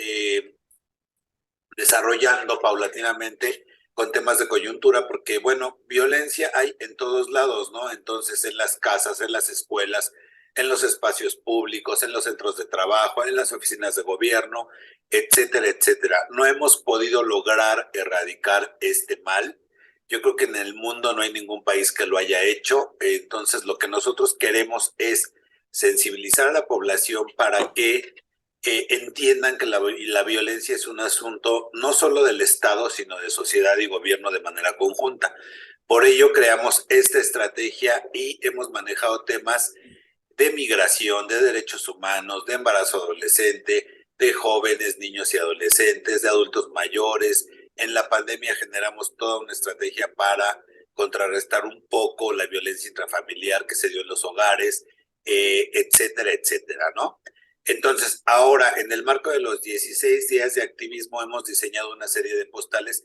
desarrollando paulatinamente con temas de coyuntura, porque, bueno, violencia hay en todos lados, ¿no? Entonces, en las casas, en las escuelas, en los espacios públicos, en los centros de trabajo, en las oficinas de gobierno, etcétera, etcétera. No hemos podido lograr erradicar este mal. Yo creo que en el mundo no hay ningún país que lo haya hecho. Entonces, lo que nosotros queremos es sensibilizar a la población para que entiendan que la violencia es un asunto no solo del Estado, sino de sociedad y gobierno de manera conjunta. Por ello creamos esta estrategia y hemos manejado temas de migración, de derechos humanos, de embarazo adolescente, de jóvenes, niños y adolescentes, de adultos mayores. En la pandemia generamos toda una estrategia para contrarrestar un poco la violencia intrafamiliar que se dio en los hogares, etcétera, etcétera, ¿no? Entonces, ahora, en el marco de los 16 días de activismo, hemos diseñado una serie de postales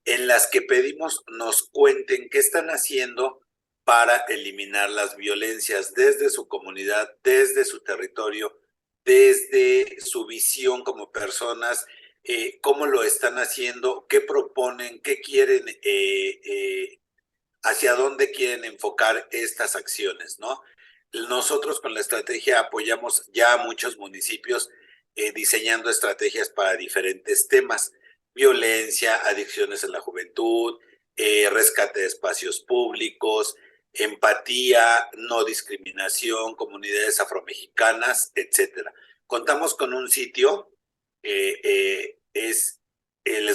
en las que pedimos nos cuenten qué están haciendo para eliminar las violencias desde su comunidad, desde su territorio, desde su visión como personas, cómo lo están haciendo, qué proponen, qué quieren, hacia dónde quieren enfocar estas acciones, ¿no? Nosotros con la estrategia apoyamos ya a muchos municipios diseñando estrategias para diferentes temas: violencia, adicciones en la juventud, rescate de espacios públicos, empatía, no discriminación, comunidades afromexicanas, etcétera. Contamos con un sitio, les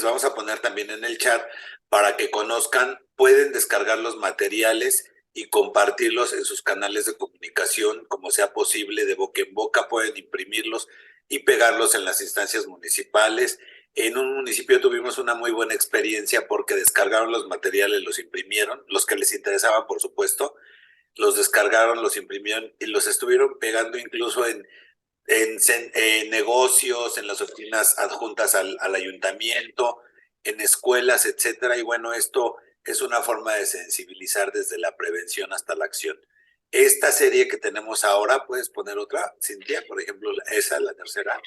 vamos a poner también en el chat para que conozcan, pueden descargar los materiales y compartirlos en sus canales de comunicación, como sea posible, de boca en boca, pueden imprimirlos y pegarlos en las instancias municipales. En un municipio tuvimos una muy buena experiencia porque descargaron los materiales, los imprimieron, los que les interesaban, por supuesto, los descargaron, los imprimieron y los estuvieron pegando incluso en negocios, en las oficinas adjuntas al ayuntamiento, en escuelas, etcétera. Y bueno, esto es una forma de sensibilizar desde la prevención hasta la acción. Esta serie que tenemos ahora, puedes poner otra, Cintia, por ejemplo, esa, la tercera,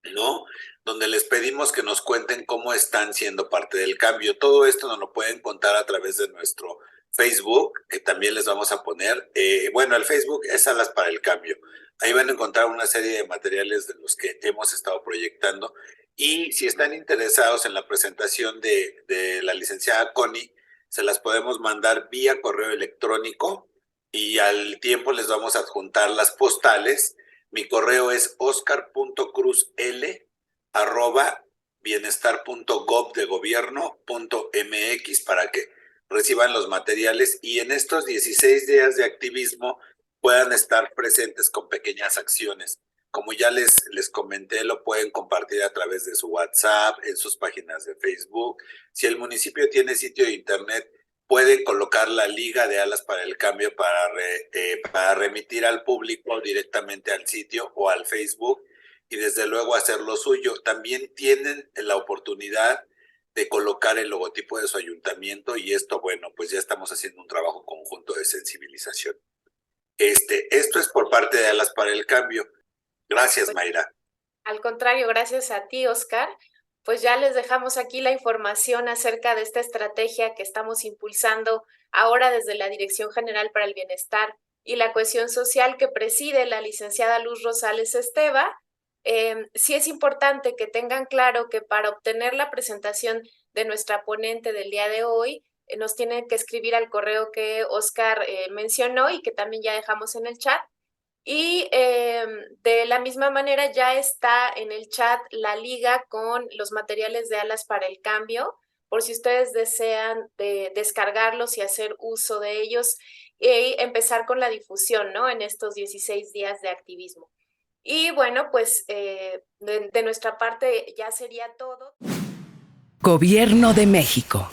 ¿no? Donde les pedimos que nos cuenten cómo están siendo parte del cambio. Todo esto nos lo pueden contar a través de nuestro Facebook, que también les vamos a poner. Bueno, el Facebook es Alas para el Cambio. Ahí van a encontrar una serie de materiales de los que hemos estado proyectando. Y si están interesados en la presentación de la licenciada Connie, se las podemos mandar vía correo electrónico y al tiempo les vamos a adjuntar las postales. Mi correo es oscar.cruzl@bienestar.gov.mx para que reciban los materiales y en estos 16 días de activismo puedan estar presentes con pequeñas acciones. Como ya les comenté, lo pueden compartir a través de su WhatsApp, en sus páginas de Facebook. Si el municipio tiene sitio de internet, pueden colocar la liga de Alas para el Cambio para remitir al público directamente al sitio o al Facebook y desde luego hacer lo suyo. También tienen la oportunidad de colocar el logotipo de su ayuntamiento y esto, bueno, pues ya estamos haciendo un trabajo conjunto de sensibilización. Esto es por parte de Alas para el Cambio. Gracias, Mayra. Al contrario, gracias a ti, Oscar. pues ya les dejamos aquí la información acerca de esta estrategia que estamos impulsando ahora desde la Dirección General para el Bienestar y la Cohesión Social que preside la licenciada Luz Rosales Esteva. Sí es importante que tengan claro que para obtener la presentación de nuestra ponente del día de hoy, nos tienen que escribir al correo que Oscar mencionó y que también ya dejamos en el chat. Y de la misma manera ya está en el chat la liga con los materiales de Alas para el Cambio, por si ustedes desean descargarlos y hacer uso de ellos y empezar con la difusión, ¿no? En estos 16 días de activismo. Y bueno, pues de nuestra parte ya sería todo. Gobierno de México.